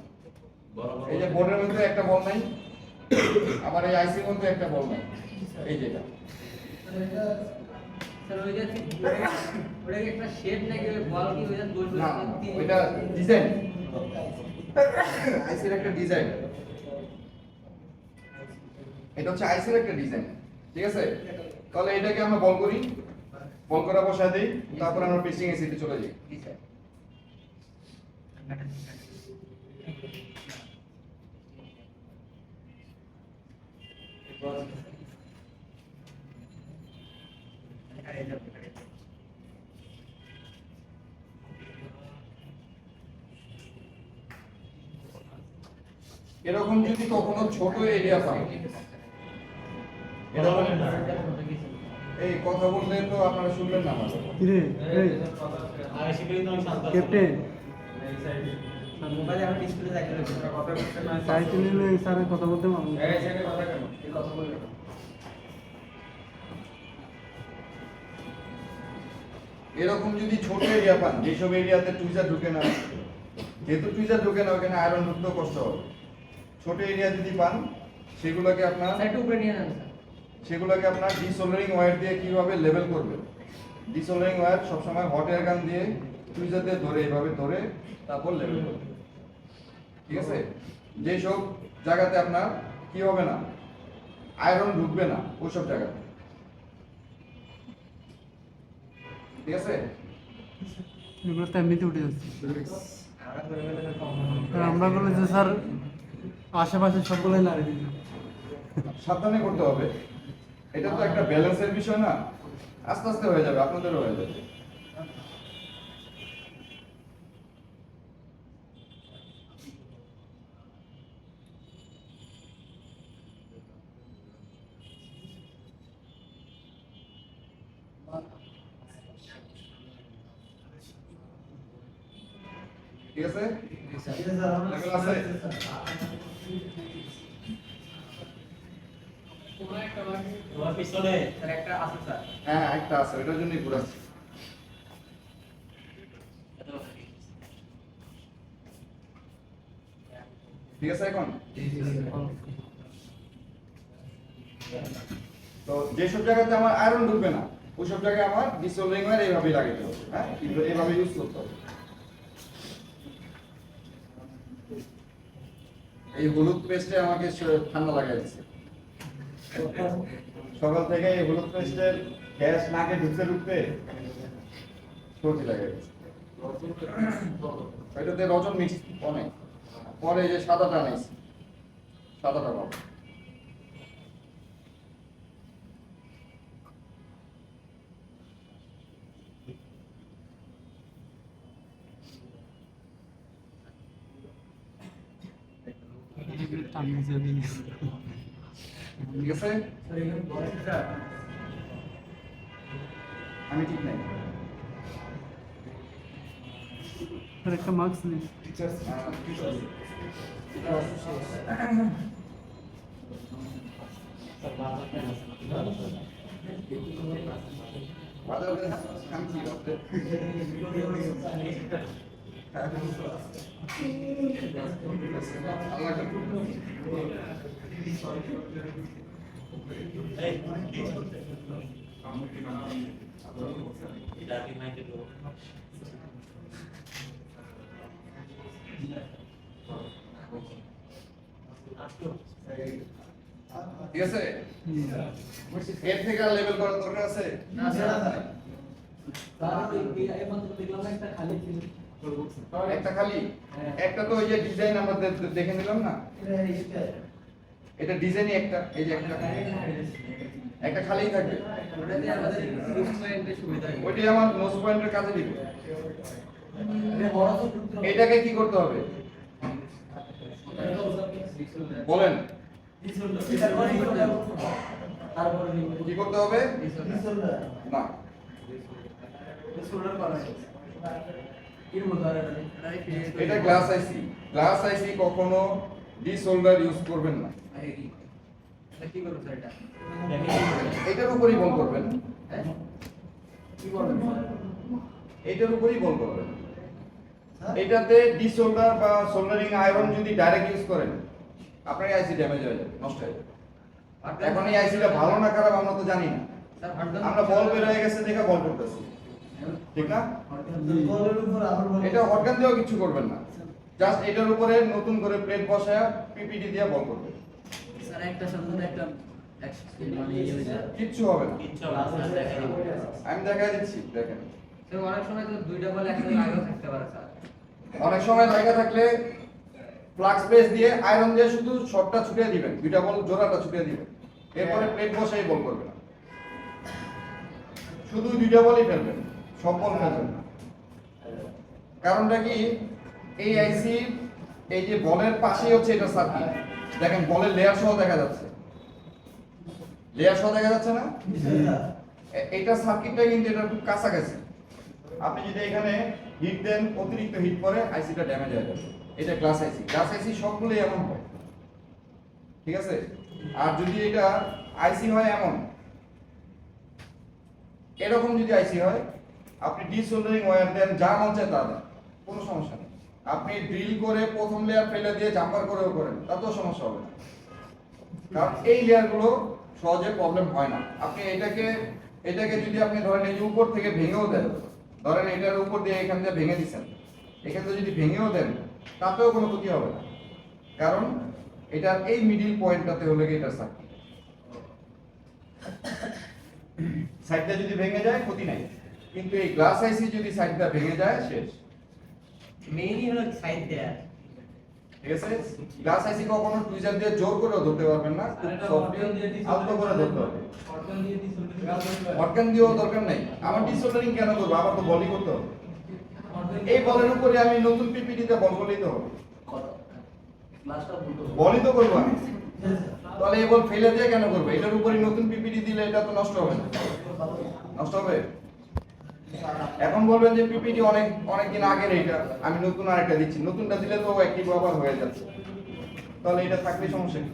এই যে বোর্ডের মধ্যে একটা বল নাই, আমার এই আইসির মধ্যে একটা বল নাই, এই যে এটা। স্যার ওই যে ওটা কি একটা শেড নাকি ওই বল কি ওই যে গোল গোল না ওইটা ডিজাইন, আইসির একটা ডিজাইন, এটা হচ্ছে আইসির একটা ডিজাইন, ঠিক আছে। তাহলে এটাকে আমরা বল করি, বল করা বসায় দেই, তারপর আমরা পেস্টিং আইসিতে চলে যাই। জি স্যার। এরকম যদি কখনো ছোট এরিয়া পাই, এরকম এই কথা বললে তো আপনারা শুনবেন না আমাদের। কিরে এই আইসি পেয়ে তো আমি শান্ত আছি। ক্যাপ্টেন মোবাইলে আমি ডিসপ্লে দেখতে পাচ্ছি কথা বলতে না। সাইকেলে স্যারের কথা বলতে পারবো এই সেটা কথা কেন? এই কথা বললে এরকম যদি ছোট এরিয়া পান, যেসব এরিয়াতে টুইজার ঢুকে না, যেহেতু টুইজার ঢুকে না ওখানে আয়রন ঢুকতেও কষ্ট হবে। ছোট এরিয়া যদি পান সেগুলোকে আপনার স্যার একটু উপরে নিয়ে নেন স্যার। সেগুলোকে আপনার ডিসোল্ডারিং ওয়্যার দিয়ে কিভাবে লেভেল করবেন। ডিসোল্ডারিং ওয়্যার সবসময় হট এয়ার গান দিয়ে টুইজার দিয়ে ধরে এইভাবে ধরে তারপর লেভেল করবেন, ঠিক আছে। যেসব জায়গাতে আপনার কি হবে না, আয়রন ঢুকবে না ওইসব জায়গাতে, ঠিক আছে। এগুলো তো এমনিতে উঠে যাচ্ছে। আমরা করে ফেলে কম আর আমরা বলে যে স্যার আশেপাশে সবগুলোই লাড়ি দিলাম। সাবধানে করতে হবে, এটা তো একটা ব্যালেন্সের বিষয় না। আস্তে আস্তে হয়ে যাবে, আপনাদেরও হয়ে যাবে। ঠিক আছে, লেভেল আছে। তোমার পিছনে স্যার একটা আছে স্যার। হ্যাঁ একটা আছে, ওইটার জন্যই ঘুরাচ্ছি। ঠিক আছে এখন। তো যেসব জায়গাতে আমার আয়রন ঢুকবে না ওইসব জায়গায় আমার ডিসোল্ডিং ওয়্যার এইভাবে লাগাতে হবে, হ্যাঁ এইভাবে ইউজ করতে হবে। এই হলুদ পেস্টে আমাকে ঠান্ডা লাগাই দিচ্ছে সকাল থেকে। এই হলুদ পেস্টের গ্যাস নাকে ঢুকতে ঢুকতে সর্দি লাগাই দিচ্ছে। এটাতে রজন মিক্স অনেক। পরে এই যে সাদাটা নিয়েছি, সাদাটা পাবো। ঠিক আছে, আমি ঠিক নাই। স্যার একটা মার্কস নেই। ঠিক আছে, এর থেকে আর লেভেল করার দরকার আছে না স্যার। একটা খালি, একটা তো ওই যে ডিজাইন আমরা দেখে নিলাম না, এটা ডিজাইনই একটা, এই যে একটা খালি থাকবে, ওটাতে আমাদের ফিক্সড পয়েন্টের সুবিধা হয়। ওইটাই আমার নোজ পয়েন্টের কাছে দিবে। এটাকে কি করতে হবে বলেন, কি করতে হবে? না, এটা গ্লাস আইসি। গ্লাস আইসি কখনো ডিসোল্ডার ইউজ করবেন না। এটা কি করব স্যার এটা? এটার উপরই বল করবেন, এটার উপরই বল করবেন। এটাতে ডিসোল্ডার বা সোল্ডারিং আয়রন যদি ডাইরেক্ট ইউজ করেন আপনার আইসি ড্যামেজ হয়ে যাবে, নষ্ট হয়ে যাবে। এখন এই আইসিটা ভালো না খারাপ আমরা তো জানি না, স্যার হরদম আমরা বল বের হয়ে গেছে দেখে বল করতেছি, ঠিক না? এটা হটগান দিয়েও কিছু করবেন না, জাস্ট এটার উপরে নতুন করে প্লেট বসায় পিপিটি দিয়ে বল করবেন, স্যার একটা সাধারণ একটা মানে ইয়ে হয়ে যায়। কিচ্ছু হবে না। আমি দেখাই দিচ্ছি, দেখেন। স্যার অনেক সময় তো দুইটা বলে একসাথে লাগেও থাকতে পারে স্যার। অনেক সময় লাগা থাকলে ফ্লাক্স বেস দিয়ে আয়রন দিয়ে শুধু শটটা ছুটিয়ে দিবেন, দুইটা বল জোড়াটা ছুটিয়ে দিবেন, এরপরে প্লেট বসাই বল করবেন না, শুধু দুইটা বলই ফেলবেন, সব বল ফেলবেন না। কারণটা কি, এই আইসি এই যে বলের পাশেই হচ্ছে এটা সার্কিট, দেখেন বলের লেয়ার সহ দেখা যাচ্ছে, লেয়ার সহ দেখা যাচ্ছে না? এটা সার্কিটটা কিন্তু এটা খুব কাছাকাছি। আপনি যদি এখানে হিট দেন, অতিরিক্ত হিট পরে আইসিটা ড্যামেজ হয়ে যাবে। এটা গ্লাস আইসি, গ্লাস আইসি সবগুলোই এমন হয়, ঠিক আছে? আর যদি এটা আইসি হয় এমন, এরকম যদি আইসি হয়, আপনি ডিসোল্ডারিং ওয়্যার দেন, যা মন চায় তা দেন, কোনো সমস্যা নেই। আপনি ড্রিল করে প্রথম লেয়ার ফেলে দিয়ে জাম্পার করেও করেন, তাতেও সমস্যা হবে না, কারণ এই লেয়ারগুলো সহজে প্রবলেম হয় না। আপনি এটাকে যদি আপনি ধরেন এই যে উপর থেকে ভেঙেও দেন, ধরেন এটার উপর দিয়ে এখান দিয়ে ভেঙে দিচ্ছেন, এখান থেকে যদি ভেঙেও দেন তাতেও কোনো ক্ষতি হবে না, কারণ এটার এই মিডিল পয়েন্টটাতে হলে কি এটা সার্কিট, সাইডটা যদি ভেঙে যায় ক্ষতি নাই, কিন্তু এই গ্লাস আইসি যদি সাইডটা ভেঙে যায় শেষ। মেইনই হলো সাইড দেয়া। ঠিক আছে? গ্লাস আইসি কখনো টুইজার দিয়ে জোর করে ধরতে পারবেন না, খুব সফটলি আলতো করে ধরতে হবে। অর্গান দিয়ে দিছিল অর্গান দিয়েও দরকার নাই, আমার ডিসঅর্ডারিং কেন করবো, আবার তো বলই করতে হবে। এই বলের উপরে আমি নতুন পিপিটিতে বল বলেই তো হবে, ক্লাসটা দুটো বলই তো করবো আমি। তাহলে এই বল ফেলে দিয়ে কেন করবো? এটার উপরে নতুন পিপিটি দিলে এটা তো নষ্ট হবে না, নষ্ট হবে? এখন বলবেন যে পিপিটি অনেক দিন আগের, এইটা আমি নতুন আরেকটা দিচ্ছি, নতুনটা দিলে তো একই আবার হয়ে যাচ্ছে, তাহলে এটা থাকলে সমস্যা কি?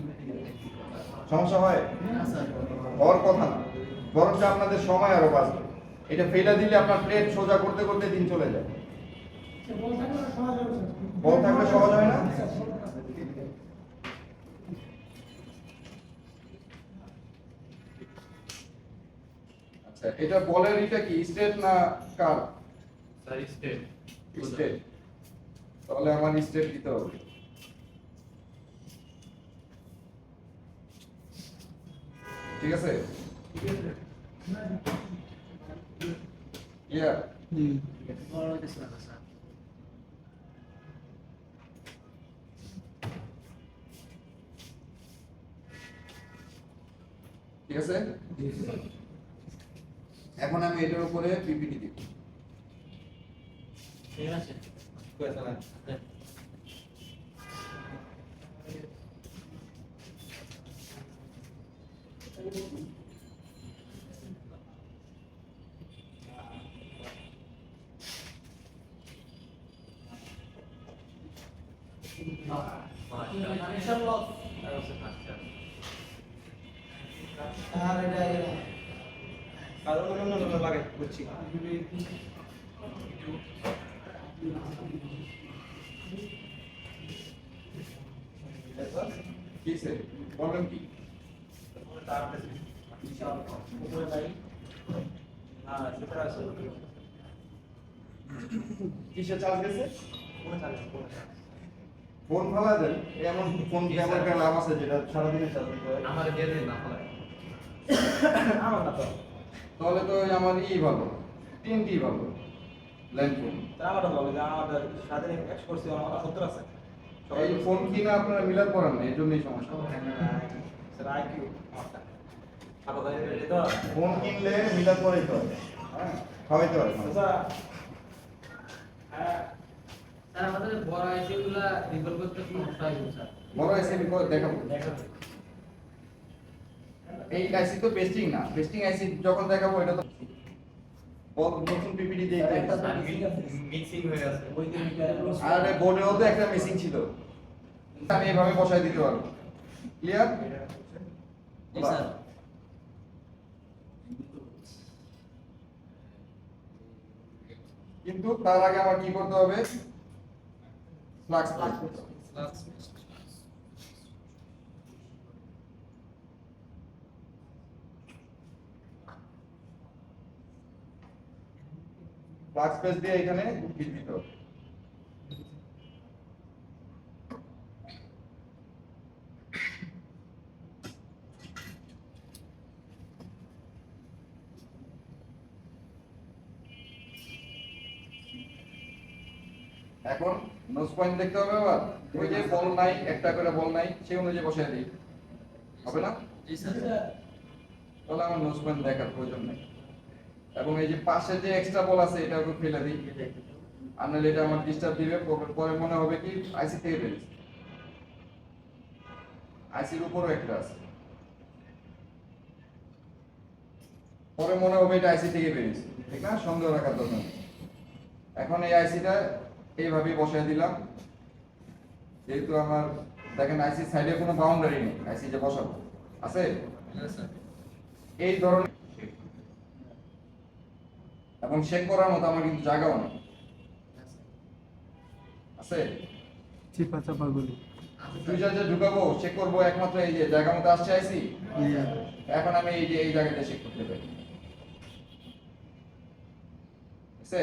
সমস্যা হয়? হওয়ার কথা না, বরঞ্চ আপনাদের সময় আরো বাঁচবে। এটা ফেলে দিলে আপনার প্লেট সোজা করতে করতে দিন চলে যায়। বল থাকলে সহজ হয় না? আচ্ছা, এটা বলের এটা কি স্ট্রেট না কার? Sir state straight. তাহলে আমার স্ট্রেট দিতে হবে। ঠিক আছে? ক্লিয়ার? বড় হইতেছে না স্যার। ঠিক আছে? এখন আমি এটার উপরে পিপিটি দিব। ঠিক আছে ইনশাআল্লাহ আর এটা লাগে বুঝছি কি সে প্রবলেম কি? কিসে চার্জ গেছে? ফোন ফালা দেন, এমন ফোন ব্যবহার করে লাভ আছে যেটা সারাদিনে চার্জ দিতে হয়? আমার দিয়ে দেন না ফলাই আমার না তো তাহলে তো ওই আমার ভালো, 3টি ভালো ল্যান্ড ফোন। আমারটা বলে যে আমাদের সাথে এক্স করছি আমার 70 আছে এই ফোন কিনা আপনারা মিলার করেন না, এই জন্যই সমস্যা। স্যার আইকিউ আমারটা আলো গাড়ি রেডি তো ফোন কিনলে মিলার করেই তো হবে, হ্যাঁ খাওয়াইতে হবে। আচ্ছা হ্যাঁ স্যার আমাদের বড় আইসি গুলা রিকল করতে সমস্যা হয় স্যার। বড় এসে আমি দেখাবো। এই আইসি তো পেস্টিং না, পেস্টিং আইসি যখন দেখাবো এটা তো নতুন পিপিটি দিয়ে মিক্সিং হয়ে গেছে আর বোর্ডেও তো একটা মিসিং ছিল, আমি এভাবে বসায় দিতে পারবো। ক্লিয়ার? জি স্যার কিন্তু তার আগে আমার কি করতে হবে? ফ্লাক্স করতে হবে। ফ্লাক্স পেজ দিয়ে এখানে হিট দিতে হবে। এখন নোজ পয়েন্ট দেখতে হবে আবার, ওই যে বল নাই, একটা করে বল নাই, সেই অনুযায়ী বসায় দিই, হবে না? জি স্যার তাহলে আমার নোজ পয়েন্ট দেখার প্রয়োজন নেই। এবং এই যে পাশে যে এক্সট্রা বল আছে এটা একটু ফেলে দিই, আর নাহলে এটা আমার ডিস্টার্ব দিবে, পরে মনে হবে কি আইসি থেকে বেরিয়েছে। আইসির উপরও একটা আছে, পরে মনে হবে এটা আইসি থেকে বেরিয়েছে, ঠিক না? সন্দেহ রাখার দরকার নেই। এখন এই আইসিটা এইভাবেই বসায় দিলাম, যেহেতু আমার দেখেন আইসি সাইডে কোনো বাউন্ডারি নেই, আইসি যে বসাবো আছে এই ধরনের, এবং চেক করার মতো আমার কিন্তু জায়গাও নেই, আছে চিপা চাপা গুলি ফিউচার যে ঢুকাবো চেক করবো একমাত্র এই যে জায়গা মতো আসছে আইসি, এখন আমি এই যে এই জায়গাতে চেক করতে পারি, আছে?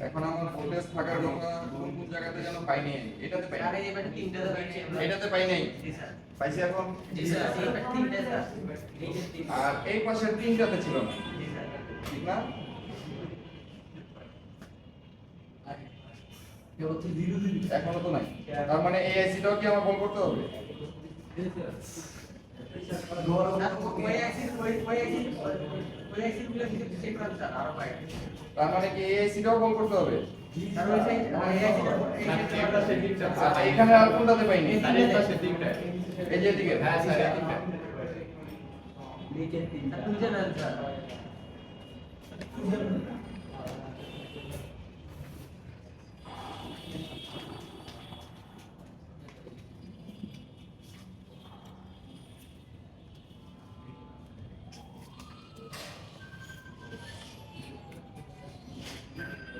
এখন আমার ভোল্টেজ থাকার কথা কোন কোন জায়গাতে যেন পাই নাই, এটাতে পাই আর নাই, এই ব্যাটা তিনটাতে পাইছি আমরা। এটাতে পাই নাই, জি স্যার। পাইছি এখন। জি স্যার এই ব্যাটা তিনটা স্যার। এই যে তিনটা। আর এই পাশের তিনটাতে ছিল না, জি স্যার। ঠিক না? এখনো তো নাই। তার মানে এই আইসিটাও কি আমার বল করতে হবে? ওই আইসি গুলো কিছু চেক করেন স্যার আরো পাই তার মানে কি এই আইসিটাও বল করতে হবে? স্যার ওই সাইড এই আইসিটা একটা সেটিংটা আচ্ছা, এখানে আর কোনটাতে পাইনি? আরেকটা সেটিংটা এই যে দিকে। হ্যাঁ স্যার এদিকটা খুঁজে নেন স্যার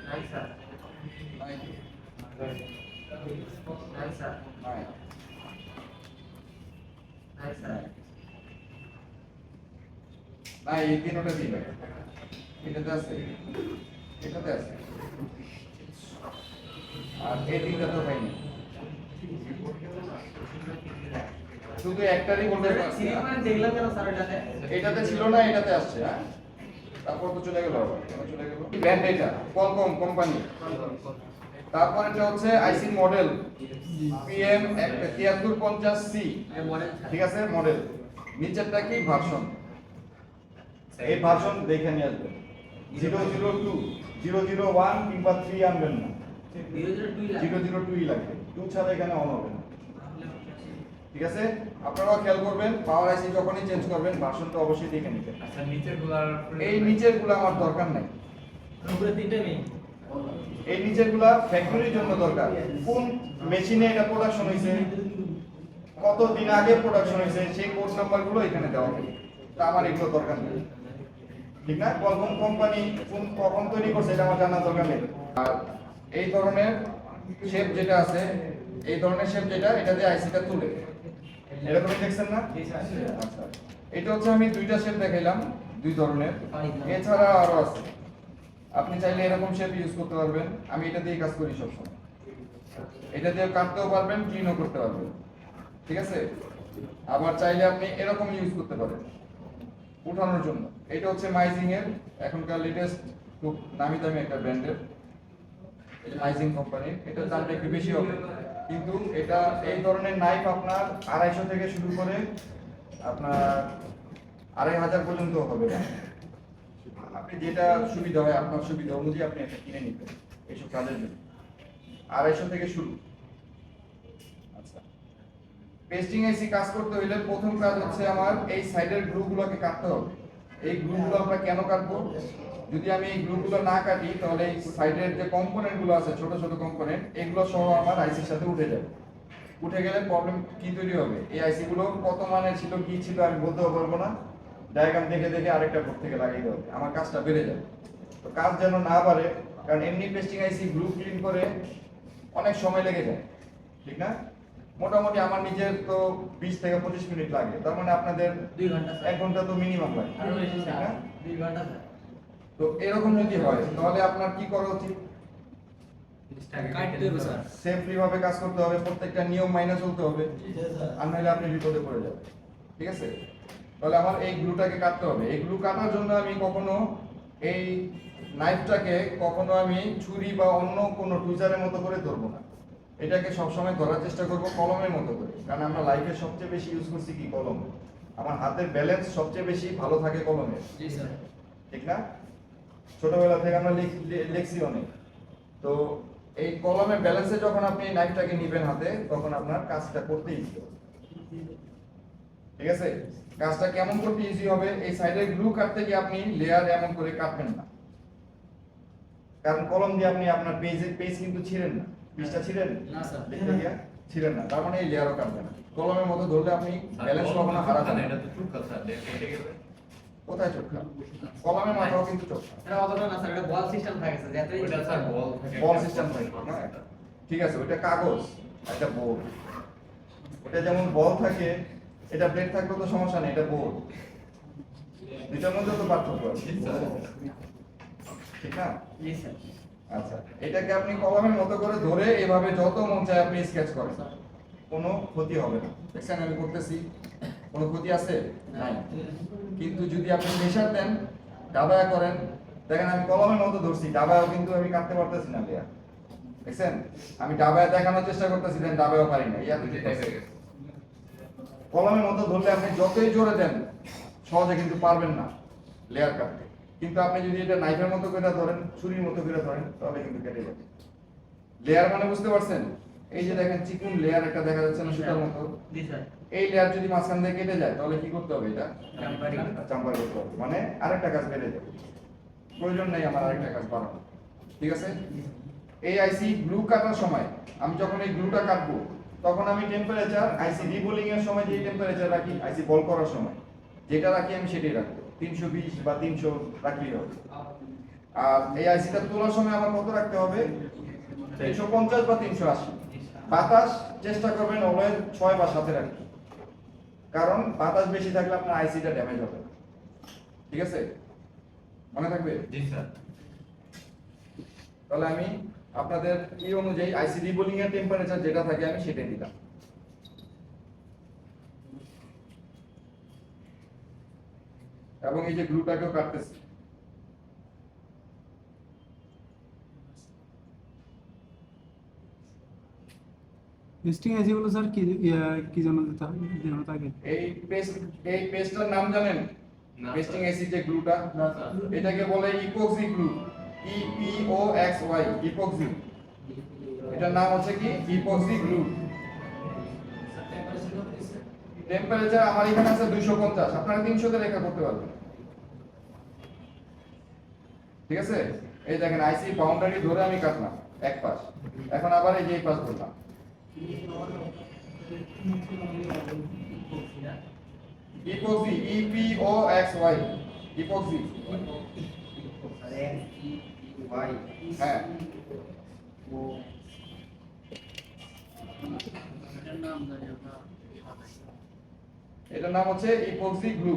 নাই স্যার নাই, নাই স্যার নাই, নাই স্যার নাই, এই তিনটা দিই ভাই। এটাতে আছে, এটাতে আছে, আর এই তিনটা তো পাইনি। শুধু একটারই ভোল্টেজ আছে। সিনেমা দেখলাম কেন স্যার এটাতে এটাতে ছিল না, এটাতে আসছে। হ্যাঁ, তারপর তো চলে গেল আবার। কেন চলে গেল? ব্র্যান্ড এটা কোয়ালকম কোম্পানি। তারপর এটা হচ্ছে আইসি মডেল PM 7350C, মডেল ঠিক আছে মডেল। নিচেরটা কি ভার্সন? এই ভার্সন দেখে নিয়ে আসবেন। 002, 001 কিংবা 3 আনবেন না। 002 লাগবে। 2 ছাড়া এখানে অন হবে না। ঠিক আছে, আপনারাও খেয়াল করবেন পাওয়ার আইসি যখনই চেঞ্জ করবেন ভার্সনটা অবশ্যই দেখে নেবেন। আচ্ছা নিচের গুলার এই নিচের গুলো আমার দরকার নাই। উপরে তিনটে নেই এই নিচের গুলা ফ্যাক্টরির জন্য দরকার। কোন মেশিনে এটা প্রোডাকশন হয়েছে, কত দিন আগে প্রোডাকশন হয়েছে, সেই কোড নাম্বার গুলো এখানে দেওয়া হবে। তা আমার এগুলো দরকার নেই, ঠিক না? কোয়ালকম কোম্পানি কোন কখন তৈরি করছে এটা আমার জানার দরকার নেই। আর এই ধরনের শেপ যেটা আছে, এই ধরনের শেপ যেটা, এটা দিয়ে আইসিটা তুলে এরকমই দেখছেন না? আচ্ছা, এটা হচ্ছে আমি দুইটা শেপ দেখাইলাম, দুই ধরনের। এছাড়া আরো আছে, আপনি চাইলে এরকম শেপ ইউজ করতে পারবেন। আমি এটা দিয়ে কাজ করি সবসময়। এটা দিয়ে কাটতেও পারবেন, ক্লিনও করতে পারবেন, ঠিক আছে? আবার চাইলে আপনি এরকম ইউজ করতে পারেন উঠানোর জন্য। এটা হচ্ছে মাইজিং এর এখনকার লেটেস্ট খুব নামি দামি একটা ব্র্যান্ডের, এই মাইজিং কোম্পানির। এটার দামটা একটু বেশি হবে, কিন্তু এটা এই ধরনের নাইফ আপনার 250 থেকে শুরু করে আপনার 2500 পর্যন্ত হবে। আপনি যেটা সুবিধা হয়, আপনার সুবিধা অনুযায়ী আপনি এটা কিনে নিবেন এইসব কাজের জন্য। 250 থেকে শুরু। আচ্ছা, পেস্টিং আইসি কাজ করতে হইলে প্রথম কাজ হচ্ছে আমার এই সাইডের গ্রুগুলোকে কাটতে হবে। এই গ্রুগুলো আমরা কেন কাটবো? যদি আমি এই গ্রুগুলো না কাটি তাহলে এই সাইডের যে কম্পোনেন্ট গুলো আছে, ছোট ছোট কম্পোনেন্ট, এগুলো সহ আমার আইসির সাথে উঠে যাবে। উঠে গেলে প্রবলেম কি তৈরি হবে? এই আইসি গুলো কত মানের ছিল, কি ছিল আমি বলতেও পারবো না। ডায়াগ্রাম দেখে দেখে আরেকটা বোর্ড থেকে লাগিয়ে দেবে, আমার কাজটা বেড়ে যাবে। তো কাজ যেন না বাড়ে, কারণ এমনি পেস্টিং আইসি গ্রু ক্লিন করে অনেক সময় লেগে যায়, ঠিক না? মোটামুটি আমার নিজের তো 20 থেকে 25 মিনিট লাগে, তার মানে আপনাদের 2 ঘন্টা 1 ঘন্টা তো মিনিমাম লাগে, আরো বেশি ঠিক স্যার না? 2 ঘন্টা স্যার তো এরকম যদি হয় তাহলে আপনার কি করা উচিত? কাটতে হবে স্যার। সেফলি ভাবে কাজ করতে হবে, প্রত্যেকটা নিয়ম মাইনে চলতে হবে, আর নাহলে আপনি বিপদে পড়ে যাবেন, ঠিক আছে? তাহলে আমার এই গ্লুটাকে কাটতে হবে। এই গ্লু কাটার জন্য আমি কখনো এই নাইফটাকে কখনো আমি ছুরি বা অন্য কোনো টুইজারের মতো করে ধরবো না। এটাকে সবসময় ধরার চেষ্টা করব কলমের মতো করে, কারণ আমরা লাইফে সবচেয়ে বেশি ইউজ করছি কি? কলম। আমার হাতের ব্যালেন্স সবচেয়ে বেশি ভালো থাকে কলমে, জি স্যার। ঠিক না? ছোটবেলা থেকে আমরা লিখছি অনেক। তো এই কলমের ব্যালেন্সে যখন আপনি নাইফটাকে নিবেন হাতে, তখন আপনার কাজটা করতে ইজি হবে, ঠিক আছে? কাজটা কেমন করতে ইজি হবে? এই সাইডের গ্লু কাটতে গিয়ে আপনি লেয়ার এমন করে কাটবেন না, কারণ কলম দিয়ে আপনি আপনার পেজ কিন্তু ছিঁড়েন না। পিসটা ছিঁড়েন না স্যার। দেখতে গিয়া ছিঁড়েন না, তার মানে এই লেয়ারও কাটবেন না। কলমের মতো ধরলে আপনি ব্যালেন্স কখনো হারাবেন না। এটা তো চুপ কথা কেটে গেলে কোথায় চোখা? কলমের মাথাও কিন্তু চোখা। এটা অতটা না স্যার এটা বল সিস্টেম থাকে স্যার যতই ওটা স্যার বল থাকে বল সিস্টেম থাকে, হ্যাঁ ঠিক আছে। ওটা কাগজ, একটা বোর্ড। ওটা যেমন বল থাকে, এটা ব্লেড থাকলে তো সমস্যা নেই, এটা বোর্ড। দুটার মধ্যে তো পার্থক্য আছে, ঠিক না? জি স্যার আচ্ছা, এটাকে আপনি কলমের মতো করে ধরে এভাবে যত মন চায় আপনি স্কেচ করেন, কোনো ক্ষতি হবে না। দেখছেন আমি করতেছি, কোনো ক্ষতি আছে? নাই। কিন্তু যদি আপনি প্রেশার দেন, ডাবায়া করেন, দেখেন আমি কলমের মতো ধরছি, ডাবায়াও কিন্তু আমি কাটতে পারতেছি না লেয়ার, দেখছেন আমি ডাবায় দেখানোর চেষ্টা করতেছি দেন ডাবায়ও পারি না ইয়া দুইটা টাইপ হয়ে গেছে। কলমের মতো ধরলে আপনি যতই জোরে দেন সহজে কিন্তু পারবেন না লেয়ার কাটতে, কিন্তু আপনি যদি এটা নাইফের মতো করে ধরেন, ছুরির মতো করে ধরেন, তাহলে কিন্তু কেটে যাবে। লেয়ার মানে বুঝতে পারছেন? এই যে দেখেন চিকুন লেয়ার একটা দেখা যাচ্ছে না সুতার মতো, জি স্যার এই লেয়ার যদি মাঝখান দিয়ে কেটে যায় তাহলে কি করতে হবে? এটা জাম্পারিং চাম্পার করতে হবে, মানে আরেকটা কাজ বেড়ে যাবে। প্রয়োজন নেই আমার আরেকটা কাজ বাড়ানো, ঠিক আছে? এই আইসি গ্লু কাটার সময় আমি যখন এই গ্লুটা কাটবো তখন আমি টেম্পারেচার আইসি রিবোলিং এর সময় যে টেম্পারেচার রাখি, আইসি বল করার সময় যেটা রাখি আমি সেটাই রাখবো, 320 বা 300 রাখলেই হবে। আর এই আইসিটা তোলার সময় আমার কত রাখতে হবে? 350 বা 380। বাতাস চেষ্টা করবেন অলওয়েজ 6 বা 7 রাখতে, কারণ বাতাস বেশি থাকলে আপনার আইসিটা ড্যামেজ হবে, ঠিক আছে? মনে থাকবে? জি স্যার। তাহলে আমি আপনাদের এই অনুযায়ী আইসি রিবোলিং এর টেম্পারেচার যেটা থাকে আমি সেটাই দিলাম। এবং এই যে গ্লুটাকেও কাটতেছি। টেস্টিং আইসি গুলো স্যার কি জন্য দিতে হবে যেন থাকে? এই পেস্টটার নাম জানেন? না, পেস্টিং স্যার। আইসি যে গ্লুটা, না স্যার। এটাকে বলে ইপক্সি গ্লু, EPOXY, ইপক্সি। এটার নাম হচ্ছে কি? Epoxy glue. টেম্পারেচার আমার এখানে আছে 250, আপনারা 300 তে রেখা করতে পারবেন, ঠিক আছে? এই দেখেন আইসি বাউন্ডারি ধরে আমি কাটলাম এক পাশ, এখন আবার এই যে এই পাশ ধরলাম। Epoxy, EPOXY, epoxy. হ্যাঁ, এটার নাম জানি না। এটার নাম হচ্ছে ইপক্সি গ্লু।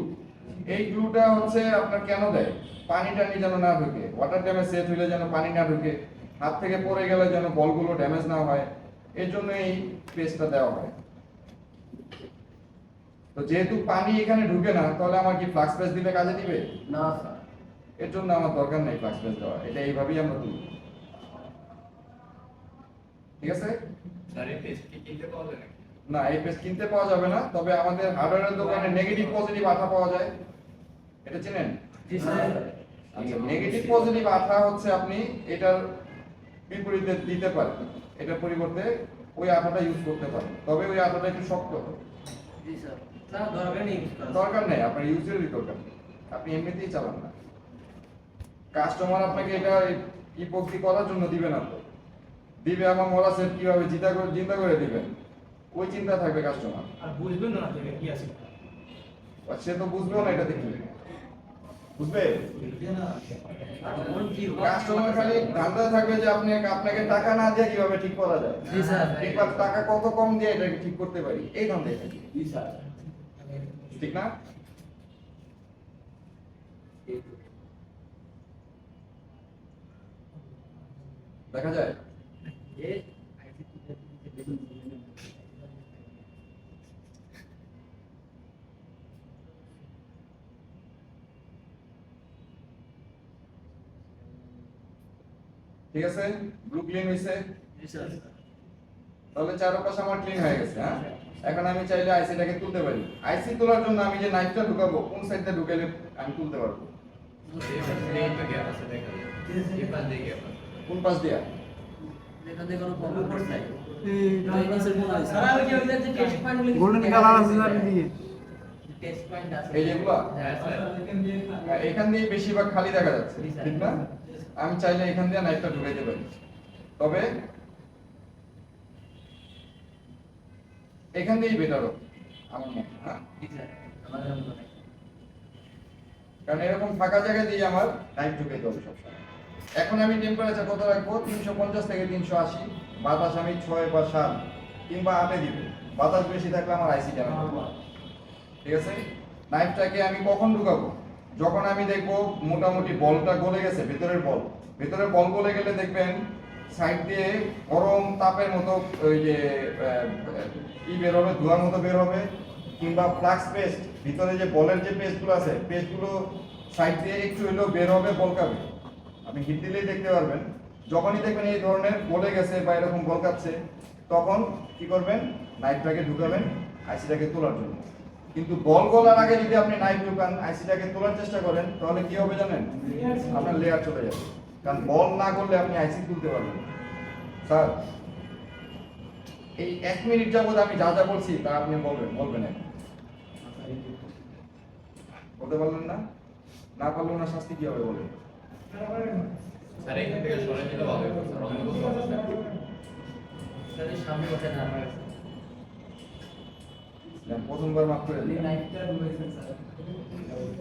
এই গ্লুটা হচ্ছে আপনার কেন দেয়? পানি টানি যেন না ঢুকে, ওয়াটার ড্যামেজ সেট হইলে যেন পানি না ঢুকে, হাত থেকে পড়ে গেলে যেন বলগুলো ড্যামেজ না হয়, এর জন্য এই পেস্টটা দেওয়া হয়। তো যেহেতু পানি এখানে ঢুকে না, তাহলে আমার কি ফ্লাক্স পেস্ট দিলে কাজে দিবে? না স্যার। এর জন্য আমার দরকার নেই ফ্লাক্স পেস্ট দেওয়া, এটা এইভাবেই আমরা তুলি, ঠিক আছে? স্যার এই পেস্ট কি কিনতে পাওয়া যায় নাকি? না, এই পেস্ট কিনতে পাওয়া যাবে না, তবে আমাদের হার্ডওয়্যারের দোকানে নেগেটিভ পজিটিভ আঠা পাওয়া যায়, এটা চেনেন? জি স্যার আচ্ছা, নেগেটিভ পজিটিভ আঠা হচ্ছে আপনি এটার বিপরীতে দিতে পারেন, এটার পরিবর্তে ওই আঠাটা ইউজ করতে পারেন, তবে ওই আঠাটা একটু শক্ত হবে। জি স্যার। স্যার দরকার নেই ইউজ করা দরকার নেই, আপনার ইউজেরই দরকার নেই, আপনি এমনিতেই চালান না। কাস্টমার আপনাকে এটা ইপক্সি করার জন্য দিবে না, তো দিবে আমার মরা সেট কিভাবে চিন্তা করে দিবেন, ওই চিন্তা থাকবে কাস্টমার, আর বুঝবেন না যে কি আছে। আর সে তো বুঝবেও না এটা দেখলে, বুঝবে? কোন কি কাস্টমার খালি ধান্দা থাকবে যে আপনাকে টাকা না দিয়ে কিভাবে ঠিক করা যায়, জি স্যার কিংবা টাকা কত কম দিয়ে এটাকে ঠিক করতে পারি, এই ধান্দায় থাকি, জি স্যার। ঠিক না? দেখা যায় ঠিক আছে? ব্লু ক্লিন হইছে, জি স্যার। তাহলে চারপাশে আমার ক্লিন হয়ে গেছে। হ্যাঁ, এখন আমি চাইলে আইসিটাকে তুলতে পারি। আইসি তোলার জন্য আমি যে নাইফটা ঢুকাবো কোন সাইডটা ঢুকালে আমি তুলতে পারবো? এই পাশে একটু গ্যাপ আছে দেখা যায়। এই পাশ দিয়ে গ্যাপ আছে। কোন পাশ দিয়া? এখান থেকে কোনো প্রবলেম নাই। এই এই নিচের মনে হয় স্যার আমি যে ওই যে টেস্ট পয়েন্ট গুলো গোল্ডেন কালার আছে স্যার দিয়ে টেস্ট পয়েন্ট আছে এই যেগুলা হ্যাঁ স্যার। এখান দিয়ে বেশিরভাগ খালি দেখা যাচ্ছে, ঠিক না? আমি চাইলে এখান দিয়ে নাইফটা ঢুকাইতে পারি, তবে এখান দিয়েই বেটার হবে আমার মতে। হ্যাঁ, জি স্যার আমাদের মনে হয় কারণ এরকম ফাঁকা জায়গা দিয়ে আমার নাইফ ঢুকাইতে হবে সবসময়। এখন আমি টেম্পারেচার কত রাখবো? 350 থেকে 380, বাতাস আমি 6 বা 7 কিংবা 8 দিব। বাতাস বেশি থাকলে আমার আইসি ড্যামেজ হবে, ঠিক আছে? নাইফটাকে আমি কখন ঢুকাবো? যখন আমি দেখবো মোটামুটি বলটা গলে গেছে, ভেতরের বল গলে গেলে দেখবেন সাইড দিয়ে গরম তাপের মতো ওই যে কি বের হবে, ধোঁয়ার মতো বের হবে, কিংবা ফ্লাক্স পেস্ট, ভিতরে যে বলের যে পেস্টগুলো আছে, পেস্টগুলো সাইড দিয়ে একটু হলেও বের হবে, বলকাবে। আপনি হিট দিলেই দেখতে পারবেন যখনই দেখবেন এই ধরনের গলে গেছে বা এরকম গলকাচ্ছে, তখন কি করবেন, নাইফটাকে ঢুকাবেন আইসিটাকে তোলার জন্য। কিন্তু বল গলার আগে যদি আপনি নাইফ ঢুকান আইসিটাকে তোলার চেষ্টা করেন, তাহলে কি হবে জানেন, আপনার লেয়ার চলে যাবে। কারণ বল না করলে আপনি আইসি তুলতে পারবেন না। স্যার এই 1 মিনিট যাবত আমি যা যা বলছি তা আপনি বলবেন এখন। বলতে পারলেন না? না পারলে ওনার শাস্তি কি হবে বলেন? স্যার এখান থেকে সরে দিলে ভালো হবে স্যার, অনেক কিছু আছে স্যার। স্যার এই সামনে বসে না আমার প্রথমবার মাফ করে দিলাম,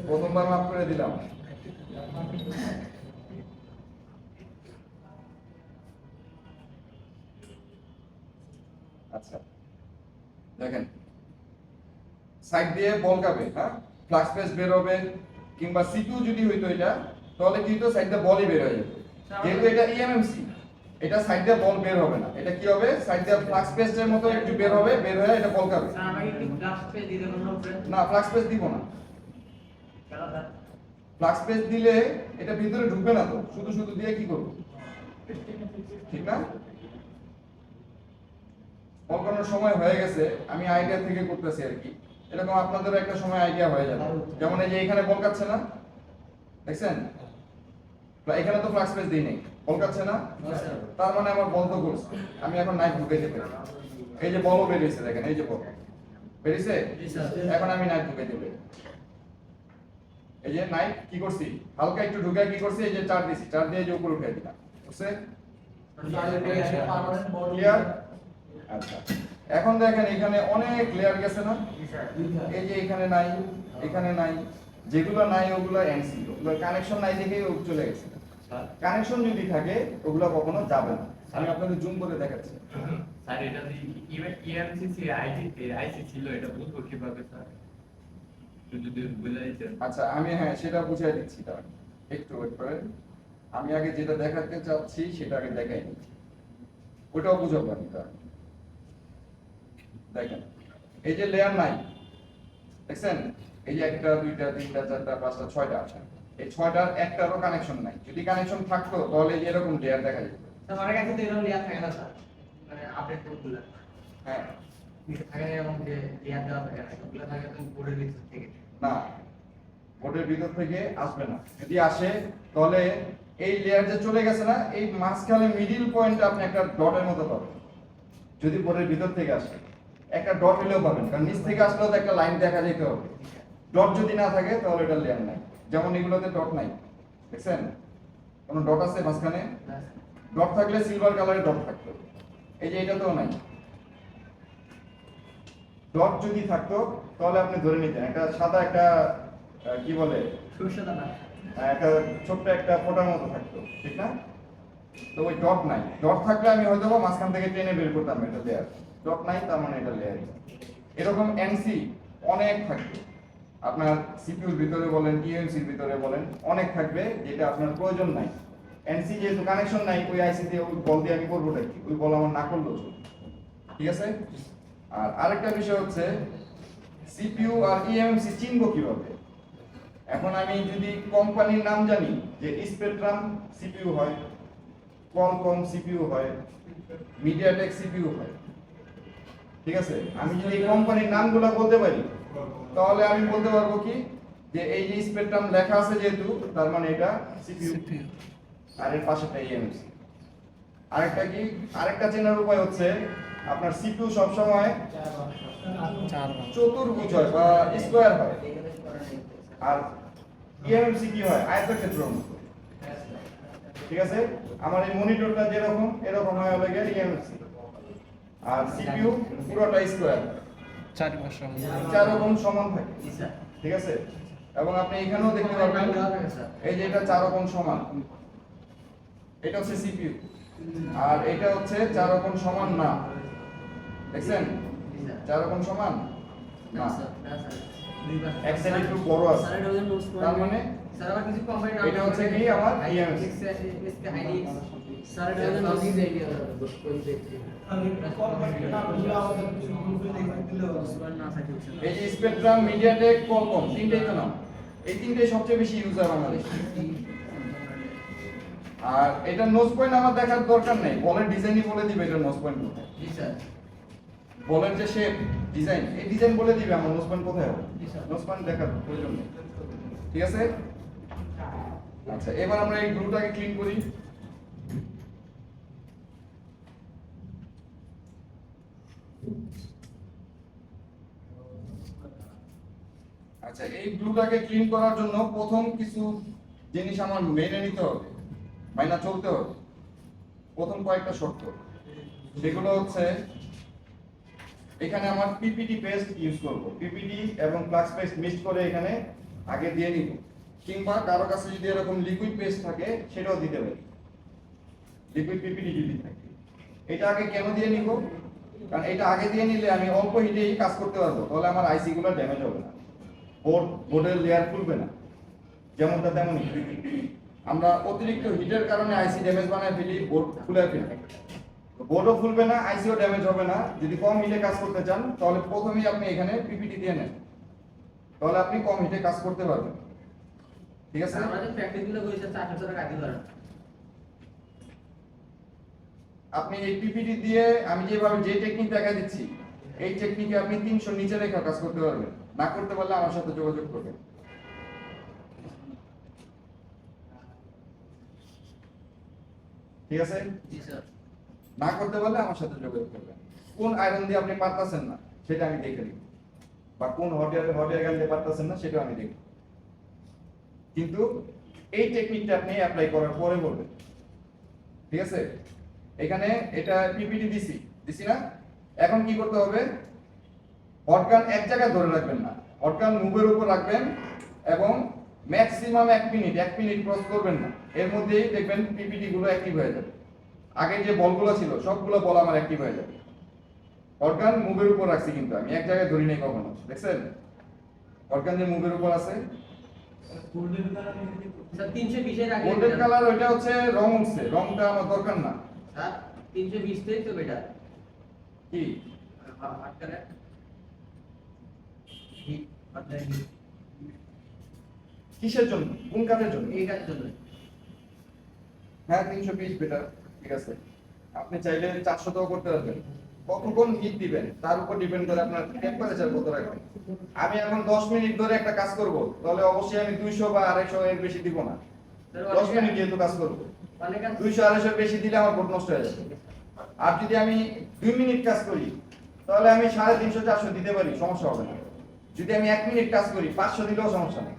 প্রথমবার মাফ করে দিলাম। আচ্ছা দেখেন, সাইড দিয়ে বল যাবে, হ্যাঁ, ফ্লাক্স পেস বের হবে, কিংবা সিপিইউ যদি হইতো এটা, তাহলে কি হতো, সাইড দিয়ে বলই বের হয়ে যেত। যেহেতু এটা ইএমএমসি, এটা সাইড দিয়ে বল বের হবে না, এটা কি হবে, সাইড দিয়ে ফ্লাক্স পেসের মতো একটু বের হবে, বের হয়ে এটা বল খাবে। স্যার আমাকে একটু ক্লাস পে দিতে পারবেন ফ্রেন্ড? না, ফ্লাক্স পেস দিব না। কেন স্যার? ফ্লাক্স পেস দিলে এটা ভিতরে ঢুকবে না, তো শুধু শুধু দিয়ে কি করব, ঠিক না? বলকানোর সময় হয়ে গেছে, আমি আইডিয়া থেকে করতেছি আর কি। এরকম আপনাদেরও একটা সময় আইডিয়া হয়ে যাবে। যেমন এই যে এখানে বলকাচ্ছে না, দেখছেন, এখানে তো ফ্লাক্স পেস দিই নেই, বলকাচ্ছে না, তার মানে আমার বন্ধ করছে। আমি এখন নাইফ ঢুকাইতে পারি, এই যে বলও বেরিয়েছে, দেখেন এই যে বল বেরিয়েছে, এখন আমি নাইফ ঢুকাইতে পারি। এই যে নাইফ কি করছি, হালকা একটু ঢুকাই কি করছি, এই যে চার দিছি, চার দিয়ে এই যে উপরে উঠাই দিলাম, বুঝছে? ক্লিয়ার? আচ্ছা, এখন দেখেন এখানে অনেক লেয়ার গেছে না, এই যে এখানে নাই, এখানে নাই, যেগুলো নাই ওগুলো এনসি, ওগুলো কানেকশন নাই দেখেই ও চলে গেছে। কানেকশন যদি থাকে ওগুলো কখনো যাবে না। আমি আপনাদের জুম করে দেখাচ্ছি। স্যার এটা ইএমসিসি আইসি ছিল, এটা বুঝবো কিভাবে স্যার? একটু যদি বলে দিতেন। আচ্ছা আমি হ্যাঁ সেটা বুঝিয়ে দিচ্ছি, দাঁড়ান একটু ওয়েট করেন। আমি আগে যেটা দেখাতে চাচ্ছি সেটা আগে দেখাই নিচ্ছি, ওটাও বুঝাবো আমি। দাঁড়ান, দেখেন এই যে লেয়ার নাই, দেখছেন, এই যে একটা দুইটা তিনটা চারটা পাঁচটা ছয়টা আছে, এই ছয়টার একটারও কানেকশন নাই। যদি কানেকশন থাকতো তাহলে এই এরকম লেয়ার দেখা যেত। স্যার আমার কাছে তো এরকম লেয়ার থাকে না স্যার, মানে আপডেট কোডগুলো হ্যাঁ, থাকে না এরকম যে লেয়ার দেওয়া থাকে না, ওগুলো থাকে তো বোর্ডের ভিতর থেকে। না, বোর্ডের ভিতর থেকে আসবে না। যদি আসে তাহলে এই লেয়ার যে চলে গেছে না, এই মাঝখানে মিডিল পয়েন্টে আপনি একটা ডটের মতো পাবেন। যদি বোর্ডের ভিতর থেকে আসে একটা ডট হলেও পাবেন, কারণ নিচ থেকে আসলেও তো একটা লাইন দেখা যেতে হবে। ডট যদি না থাকে তাহলে এটা লেয়ার নাই। যেমন এগুলোতে ডট নাই, দেখছেন, কোনো ডট আছে মাঝখানে? ডট থাকলে সিলভার কালারের ডট থাকতো, এই যে এটাতেও নাই। ডট যদি থাকতো তাহলে আপনি ধরে নিতেন একটা সাদা একটা কি বলে, সরষে দানা। একটা ছোট্ট একটা ফোঁটার মতো থাকতো, ঠিক না? তো ওই ডট নাই। ডট থাকলে আমি হয়তো বা মাঝখান থেকে টেনে বের করতাম এটা লেয়ার। ডট নাই, তার মানে এটা লেয়ার। এরকম এনসি অনেক থাকবে আপনার সিপিইউর ভিতরে বলেন, ইএমসির ভিতরে বলেন, অনেক থাকবে যেটা আপনার প্রয়োজন নাই। এনসি যেহেতু কানেকশন নাই, ওই আইসি দিয়ে ওই বল দিয়ে আমি করবোটা কি, ওই বল আমার না করলেও চলবে, ঠিক আছে? আর আরেকটা বিষয় হচ্ছে সিপিইউ আর ইএমসি চিনবো কিভাবে? এখন আমি যদি কোম্পানির নাম জানি, যে স্পেকট্রাম সিপিইউ হয়, কোয়ালকম সিপিইউ হয়, মিডিয়াটেক সিপিইউ হয়, ঠিক আছে? আমি যদি কোম্পানির নামগুলো বলতে পারি তাহলে আমি বলতে পারবো কি, যে এই যে স্পেকট্রাম লেখা আছে যেহেতু, তার মানে এটা সিপিইউ, আর এর পাশেটা ইএমসি। আরেকটা কি, আরেকটা চেনার উপায় হচ্ছে আপনার সিপিইউ সব সময় চতুর্ভুজ হয় বা স্কয়ার হয়, আর ইএমসি কি হয়, আয়তক্ষেত্রের মতো, ঠিক আছে? আমার এই মনিটরটা যেরকম এরকম হয় হলো গিয়ে ইএমসি, আর সিপিইউ পুরোটা স্কয়ার, চারকোণ সমান থাকে, ঠিক আছে? এবং আপনি এখানেও দেখতে পারবেন এই যে এটা চারকোণ সমান, এটা হচ্ছে সিপিইউ, আর এটা হচ্ছে চারকোণ সমান না, দেখছেন? চারকোণ সমান না, এক সাইড একটু বড় আছে, তার মানে স্যার আবার কিছু কোম্পানি এটা হচ্ছে কি আমার ইএমসি। স্যার এটা হচ্ছে নজির আইডিয়া এই যে স্পেকট্রাম, মিডিয়াটেক, কোয়ালকম, তিনটেই তো নাম। এই তিনটেই সবচেয়ে বেশি ইউজার বাংলাদেশে। আর এটা নোজ পয়েন্ট আমার দেখার দরকার নেই, বলের ডিজাইনই বলে দিবে এটা নোজ পয়েন্ট কোথায়। জি স্যার। বলের যে শেপ ডিজাইন, এই ডিজাইন বলে দিবে আমার নোজ পয়েন্ট কোথায় হবে। জি স্যার। নোজ পয়েন্ট দেখার প্রয়োজন নেই, ঠিক আছে। আচ্ছা, এবার আমরা এই গ্লুটাকে ক্লিন করি। আচ্ছা, এই গ্লুটাকে ক্লিন করার জন্য প্রথম কিছু জিনিস আমার মেনে নিতে হবে, মাইনা চলতে হবে। প্রথম কয়েকটা শর্ত, সেগুলো হচ্ছে এখানে আমার পিপিটি পেস্ট ইউজ করব। পিপিটি এবং ফ্লাক্স পেস্ট মিক্স করে এখানে আগে দিয়ে নিব, কিংবা কারো কাছে যদি এরকম লিকুইড পেস্ট থাকে সেটাও দিতে পারি, লিকুইড পিপিটি যদি থাকে। এটা আগে কেন দিয়ে নিব? কারণ এটা আগে দিয়ে নিলে আমি অল্প হিটেই কাজ করতে পারবো, তাহলে আমার আইসি গুলো ড্যামেজ হবে না, বোর্ডের লেয়ার খুলবে না। যেমনটা তেমনই আমরা অতিরিক্ত হিটের কারণে আইসি ড্যামেজ বানায় ফেলি, বোর্ড খুলে ফেলি। বোর্ডও খুলবে না, আইসিও ড্যামেজ হবে না। যদি কম হিটে কাজ করতে চান তাহলে প্রথমেই আপনি এখানে পিপিটি দিয়ে নেন, তাহলে আপনি কম হিটে কাজ করতে পারবেন, ঠিক আছে। আমরা যে প্র্যাকটিস গুলো করি স্যার 400 টাকা কাটি ধরেন। আপনি এই পিপিটি দিয়ে আমি যেভাবে যে টেকনিক দেখা দিচ্ছি, এই টেকনিকে আপনি 300 নিচে রেখে কাজ করতে পারবেন। না করতে পারলে আমার সাথে যোগাযোগ করবেন, ঠিক আছে। জি স্যার। না করতে পারলে আমার সাথে যোগাযোগ করবেন। কোন আয়রন দিয়ে আপনি পারতেছেন না সেটা আমি দেখে নিব, বা কোন হট এয়ার দিয়ে পারতেছেন না সেটা আমি দেখব। কিন্তু এই টেকনিকটা আপনি অ্যাপ্লাই করার পরে বলবেন, ঠিক আছে। এখানে এটা পিপিটি দিছি না, এখন কি করতে হবে? হটগান এক জায়গায় ধরে রাখবেন না, হটগান মুভের উপর রাখবেন এবং ম্যাক্সিমাম 1 মিনিট ক্রস করবেন না। এর মধ্যেই দেখবেন পিপিটি গুলো অ্যাক্টিভ হয়ে যাবে। আগে যে বলগুলো ছিল সবগুলো বল আমার অ্যাক্টিভ হয়ে যাবে। হটগান মুভের উপর রাখছি, কিন্তু আমি এক জায়গায় ধরি নাই কখনো, দেখছেন? হটগান যে মুভের উপর আছে, স্যার 320 এর আগে গোল্ডেন কালার, ওইটা হচ্ছে রং উঠছে, রংটা আমার দরকার না। স্যার 320 তেই তো বেটার। কি হাত করে হিট বাদলে হিট কিসের জন্য, কোন কাজের জন্য? এই কাজের জন্য। হ্যাঁ, 320 বেটার, ঠিক আছে। আপনি চাইলে 400 টাও করতে পারবেন। কতক্ষণ হিট দিবেন তার উপর ডিপেন্ড করে আপনার টেম্পারেচার কত রাখবেন। আমি এখন 10 মিনিট ধরে একটা কাজ করব, তাহলে অবশ্যই আমি 200 বা 250 এর বেশি দিব না। 10 মিনিট যেহেতু কাজ করব, অনেক 200 250 বেশি দিলে আমার বোর্ড নষ্ট হয়ে যাবে। আর যদি আমি 2 মিনিট কাজ করি তাহলে আমি 350 400 দিতে পারি, সমস্যা হবে না। যদি আমি 1 মিনিট কাজ করি 500 দিলেও সমস্যা নেই।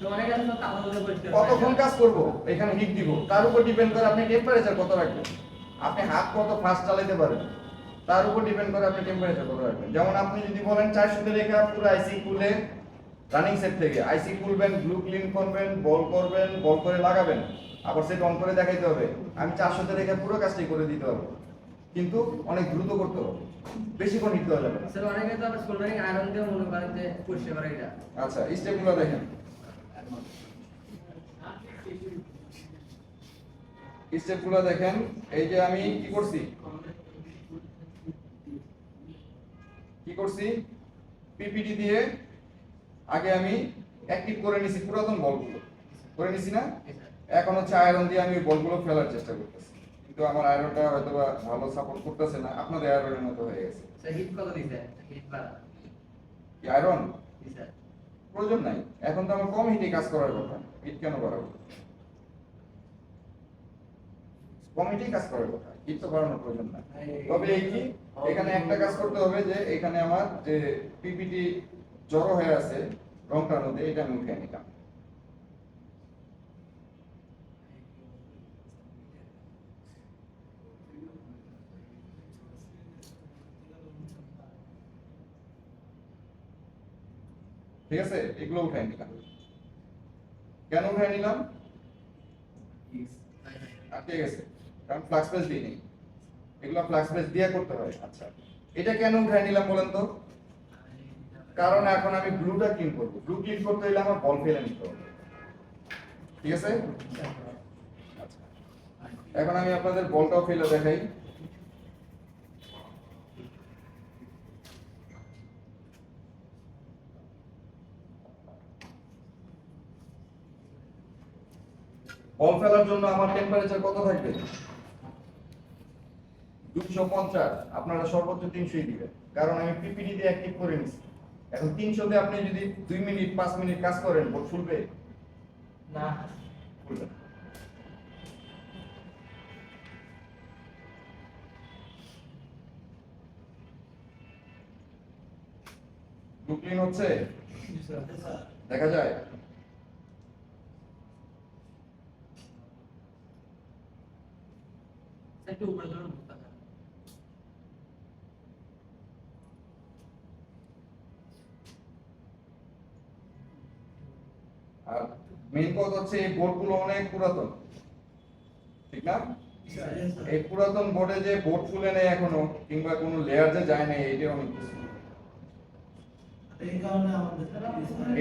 তো অনেক আছে তো তাপমাত্রা পরিষ্কার কতক্ষণ কাজ করব এখানে হিট দিব তার উপর ডিপেন্ড করে আপনি টেম্পারেচার কত রাখবেন, আপনি হাত কত ফাস্ট চালাতে পারেন তার উপর ডিপেন্ড করে আপনি টেম্পারেচার কত রাখবেন। যেমন আপনি যদি বলেন 400 তে রেখে পুরো আইসি খুলে রানিং সেট থেকে আইসি খুলবেন, ব্লু ক্লিন করবেন, বল করে লাগাবেন, আবার সেট অন করে দেখাইতে হবে, আমি 400 তে রেখে পুরো কাজটাই করে দিতে পারবো, কিন্তু অনেক দ্রুত করতে হবে, বেশিক্ষণ হিট দেওয়া যাবে না। স্যার অনেকে তো আবার সোল্ডারিং আয়রন দিয়ে মনে করেন যে পরিষ্কার করে এটা। আচ্ছা, স্টেপগুলো দেখেন। স্টেপগুলো দেখেন, এই যে আমি কি করছি পিপিটি দিয়ে আগে আমি অ্যাক্টিভ করে নিছি পুরাতন বলগুলো করে নিছি না। এখন হচ্ছে আয়রন দিয়ে আমি বলগুলো ফেলার চেষ্টা করতেছি, কিন্তু আমার আয়রনটা হয়তো বা ভালো সাপোর্ট করতেছে না, আপনাদের আয়রনের মতো হয়ে গেছে। স্যার হিট কত দিছে? হিট বাড়া। কি আয়রন জি স্যার। প্রয়োজন নাই, এখন তো আমার কম হিটে কাজ করার কথা, হিট কেন বাড়াবো? কম হিটেই কাজ করার কথা, হিট তো বাড়ানোর প্রয়োজন নাই। তবে এই কি এখানে একটা কাজ করতে হবে, যে এখানে আমার যে পিপিটি জড়ো হয়ে আছে রংটার মধ্যে, এটা আমি উঠিয়ে নিলাম। ঠিক আছে, এগুলো উঠাই নিলাম। কেন উঠাই নিলাম? আটকে গেছে, কারণ ফ্লাক্স পেজ দিই নেই, এগুলো ফ্লাক্স পেজ দিয়ে করতে হয়। আচ্ছা, এটা কেন উঠাই নিলাম বলেন তো? কারণ এখন আমি ব্লুটা ক্লিন করব, ব্লু ক্লিন করতে হলে আমার বল ফেলে নিতে হবে, ঠিক আছে। আচ্ছা, এখন আমি আপনাদের বলটাও ফেলে দেখাই। বল ফেলার জন্য আমার টেম্পারেচার কত থাকবে? 250। আপনারা সর্বোচ্চ 300 দিবেন, কারণ আমি পিপিডি দিয়ে অ্যাক্টিভ করে নিছি। এখন 300 তে আপনি যদি 2 মিনিট 5 মিনিট কাজ করেন, বোর্ড ফুলবে না ফুলবে। ক্লিন হচ্ছে, দেখা যায়। একটু উপরে ধরুন মুস্তাফা। আর মেইন কথা হচ্ছে এই বোর্ডগুলো অনেক পুরাতন, ঠিক না? এই পুরাতন বোর্ডে যে বোর্ড ফুলে নেই এখনো, কিংবা কোনো লেয়ার যে যায় নাই, এইটাও অনেক কিছু।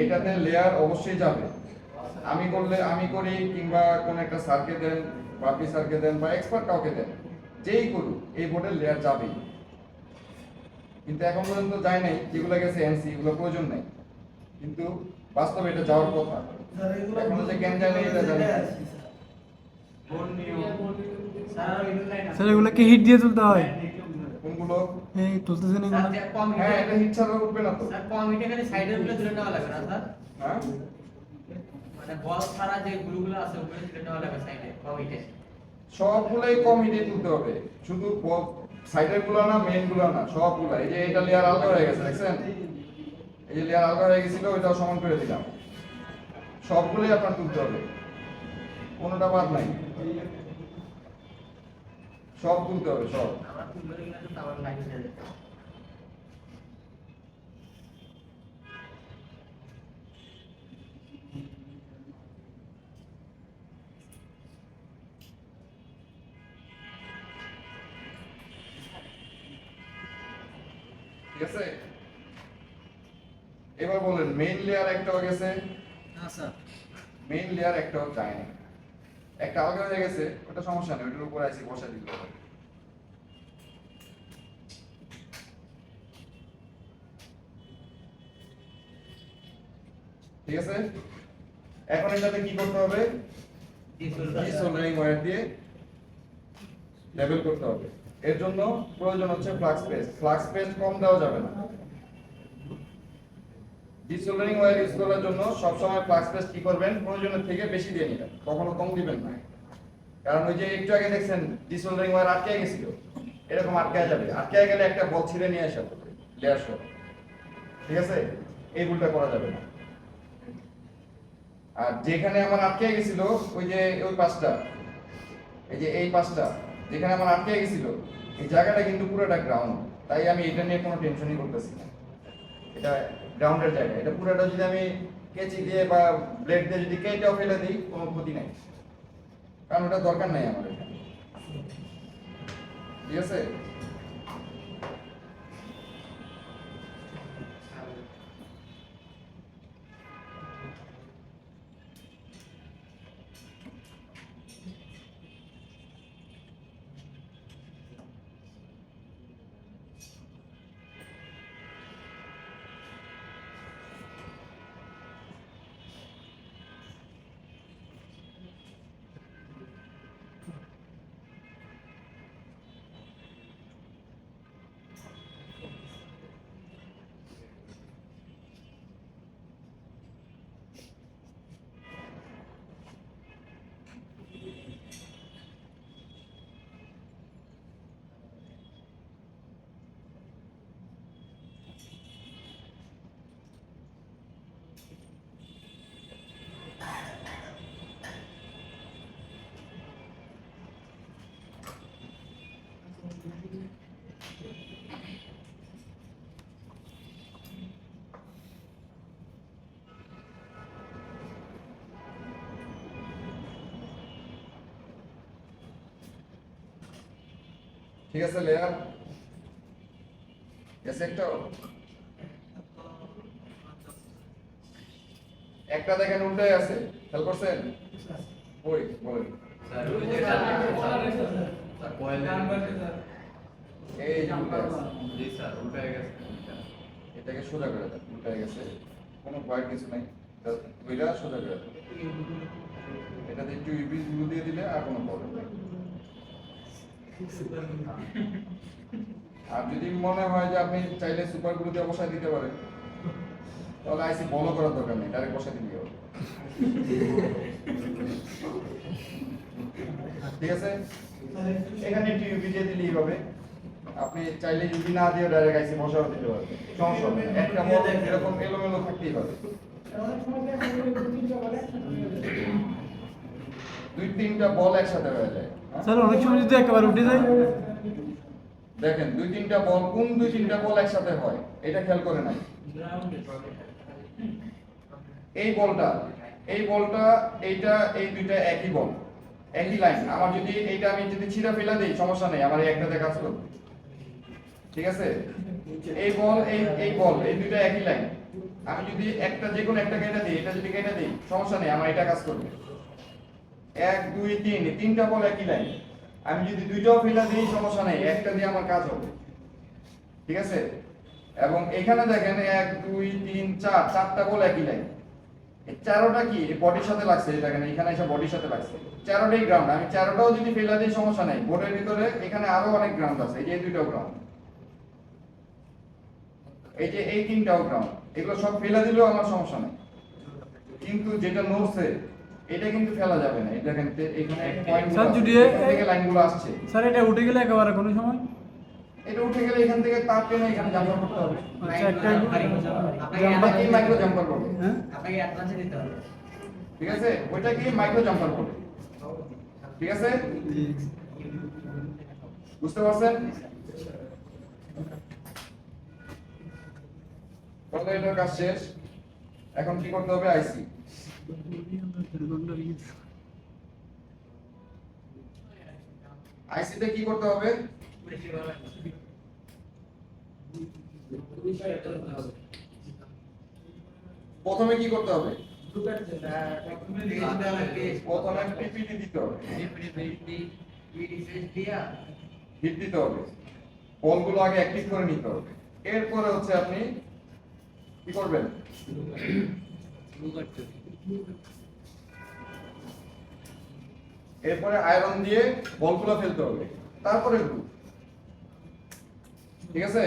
এটাতে লেয়ার অবশ্যই যাবে। আমি করলে আমি করি, কিংবা কোন একটা স্যারকে দেন, বাপি স্যারকে দেন, বা এক্সপার্ট কাউকে দেন, যেই করুক এই বোর্ডের লেয়ার যাবেই। কিন্তু এখন পর্যন্ত যায় নাই, যেগুলো গেছে এনসি, এগুলো প্রয়োজন নাই, কিন্তু বাস্তবে এটা যাওয়ার কথা। এখন যে কেন জানে এটা জানে না। স্যার এগুলোকে হিট দিয়ে তুলতে হয়, কোনগুলো? এই তুলতেছেন স্যার এগুলো? যে কম হ্যাঁ, হিটে, এটা হিট ছাড়া উঠবে না তো। স্যার কম হিটে এখানে সাইডের গুলো তুলে নেওয়া লাগবে না স্যার? হ্যাঁ, মানে বল ছাড়া যে গুলোগুলো আছে ওগুলো তুলে নেওয়া লাগবে সাইডে কম হিটে। সবগুলোই কম হিটে তুলতে হবে, শুধু সাইডের গুলো না, মেইন গুলো না, সবগুলো। এই যে এটা লেয়ার আলগা হয়ে গেছে, দেখছেন? এই যে লেয়ার আলগা হয়ে গেছিল, ওইটাও সমান করে দিলাম। সবগুলোই আপনার তুলতে হবে, কোনোটা বাদ নাই, সব তুলতে হবে, সব। আমার তুলবে কিনা তো আমার লাইন হয়ে যাবে। ঠিক আছে, এবার বলেন মেইন লেয়ার একটাও গেছে? না স্যার, মেইন লেয়ার একটাও যায় না। একটা আলগা হয়ে গেছে, ওটা সমস্যা নেই, ওটার উপর আইসি বসা দিতে হবে। ঠিক আছে, এখন এটাতে কি করতে হবে? সোল্ডারিং ওয়্যার দিয়ে লেভেল করতে হবে। এর জন্য প্রয়োজন হচ্ছে ফ্লাক্স পেস্ট। ফ্লাক্স পেস্ট কম দেওয়া যাবে না। ডিসোল্ডারিং ওয়্যার ইউজ করার জন্য সবসময় ফ্লাক্স পেস্ট কি করবেন, প্রয়োজনের থেকে বেশি দিয়ে নেবেন, কখনো কম দিবেন না। কারণ ওই যে একটু আগে দেখছেন ডিসোল্ডারিং ওয়্যার আটকে গেছিল, এরকম আটকে যাবে। আটকে গেলে একটা বল ছিঁড়ে নিয়ে আসা হবে লেয়ার সহ। ঠিক আছে, এই ভুলটা করা যাবে না। আর যেখানে আমার আটকে গেছিল, ওই যে ওই পাঁচটা, এই যে এই পাঁচটা যেখানে আমার আটকে গেছিল, এই জায়গাটা কিন্তু পুরোটা গ্রাউন্ড, তাই আমি এটা নিয়ে কোনো টেনশনই করতেছি না। এটা গ্রাউন্ডের জায়গা, এটা পুরোটা যদি আমি কেচি দিয়ে বা ব্লেড দিয়ে যদি কেটেও ফেলে দিই, কোনো ক্ষতি নাই, কারণ ওটা দরকার নাই আমার এখানে। ঠিক আছে, ঠিক আছে লেয়ার গেছে একটাও? একটা দেখেন উল্টে আছে, খেয়াল করছেন? ওই বলেন, স্যার ওই যে স্যার কয়েল এই যে উল্টে আছে। জি স্যার উল্টে গেছে। এটাকে সোজা করে দেন, উল্টে গেছে, কোনো ভয়ের কিছু নাই, ওইটা সোজা করে দেন। এটা দিয়ে একটু ইউপি গ্লু দিয়ে দিলে আর কোনো প্রবলেম নেই। আর যদি মনে হয় যে আপনি চাইলে সুপার গ্লু দিয়ে বসায় দিতে পারেন, তাহলে আইসি বলো করার দরকার নেই, ডাইরেক্ট বসায় দিতে হবে। ঠিক আছে, এখানে একটু ইউপি দিয়ে দিলেই হবে। আপনি চাইলে ইউপি না দিয়ে ডাইরেক্ট আইসি বসাও দিতে পারবেন, সমস্যা হবে না। একটা বল এরকম এলোমেলো থাকতেই পারে, দুই তিনটা বল একসাথে হয়ে যায়। হ্যাঁ? স্যার অনেক সময় যদি একেবারে উঠে যায়, দেখেন দুই তিনটা বল, কোন দুই তিনটা বল একসাথে হয় এটা খেয়াল করে নাই। এই বলটা এইটা, এই দুইটা একই বল, একই লাইন। আমার যদি এইটা আমি যদি ছিঁড়া ফেলা দেই সমস্যা নেই, আমার এই একটাতে কাজ করবে। ঠিক আছে, এই বল এই দুইটা একই লাইন। আমি যদি একটা যে কোনো একটা কেটে দিই, এটা যদি কেটে দিই সমস্যা নেই, আমার এটা কাজ করবে। 1 2 3 তিনটা বল একই লাইন। আমি যদি দুইটাও ফেলা দিই সমস্যা নেই, একটা দিয়ে আমার কাজ হবে। ঠিক আছে, এবং এখানে দেখেন 1 2 3 4 চারটা বল একই লাইন। এই চারোটা কি বডির সাথে লাগছে, দেখেন এখানে এসে বডির সাথে লাগছে, চারোটাই গ্রাউন্ড। আমি চারোটাও যদি ফেলা দিই সমস্যা নেই, বোর্ডের ভিতরে এখানে আরো অনেক গ্রাউন্ড আছে, এই যে এই দুইটাও গ্রাউন্ড, এই যে এই তিনটাও গ্রাউন্ড, এগুলো সব ফেলা দিলেও আমার সমস্যা নেই। কিন্তু যেটা নড়ছে এটা কিন্তু ফেলা যাবে না। এই দেখেন এখানে পয়েন্টগুলো স্যার, আছে, যদি এখান থেকে লাইনগুলো আসছে, স্যার এটা উঠে গেলে একেবারে কোনো সময়, এটা উঠে গেলে এখান থেকে তার টেনে এখানে জাম্পার করতে হবে। আচ্ছা একটা জাম্পার কি মাইক্রো জাম্পার করবে, হ্যাঁ আপনাকে অ্যাডভান্সে দিতে হবে। ঠিক আছে, ওইটা কি মাইক্রো জাম্পার করবে। ঠিক আছে, বুঝতে পারছেন? তাহলে এটার কাজ শেষ। এখন কি করতে হবে? আইসি আইসিতে কি করতে হবে? প্রথমে কি করতে হবে? প্রথমে পিপিটি দিতে হবে, হিট দিতে হবে, বলগুলো আগে অ্যাক্টিভ করে নিতে হবে। এরপরে হচ্ছে আপনি কি করবেন? এরপরে আয়রন দিয়ে বলগুলো ফেলতে হবে, তারপরে গ্লু। ঠিক আছে,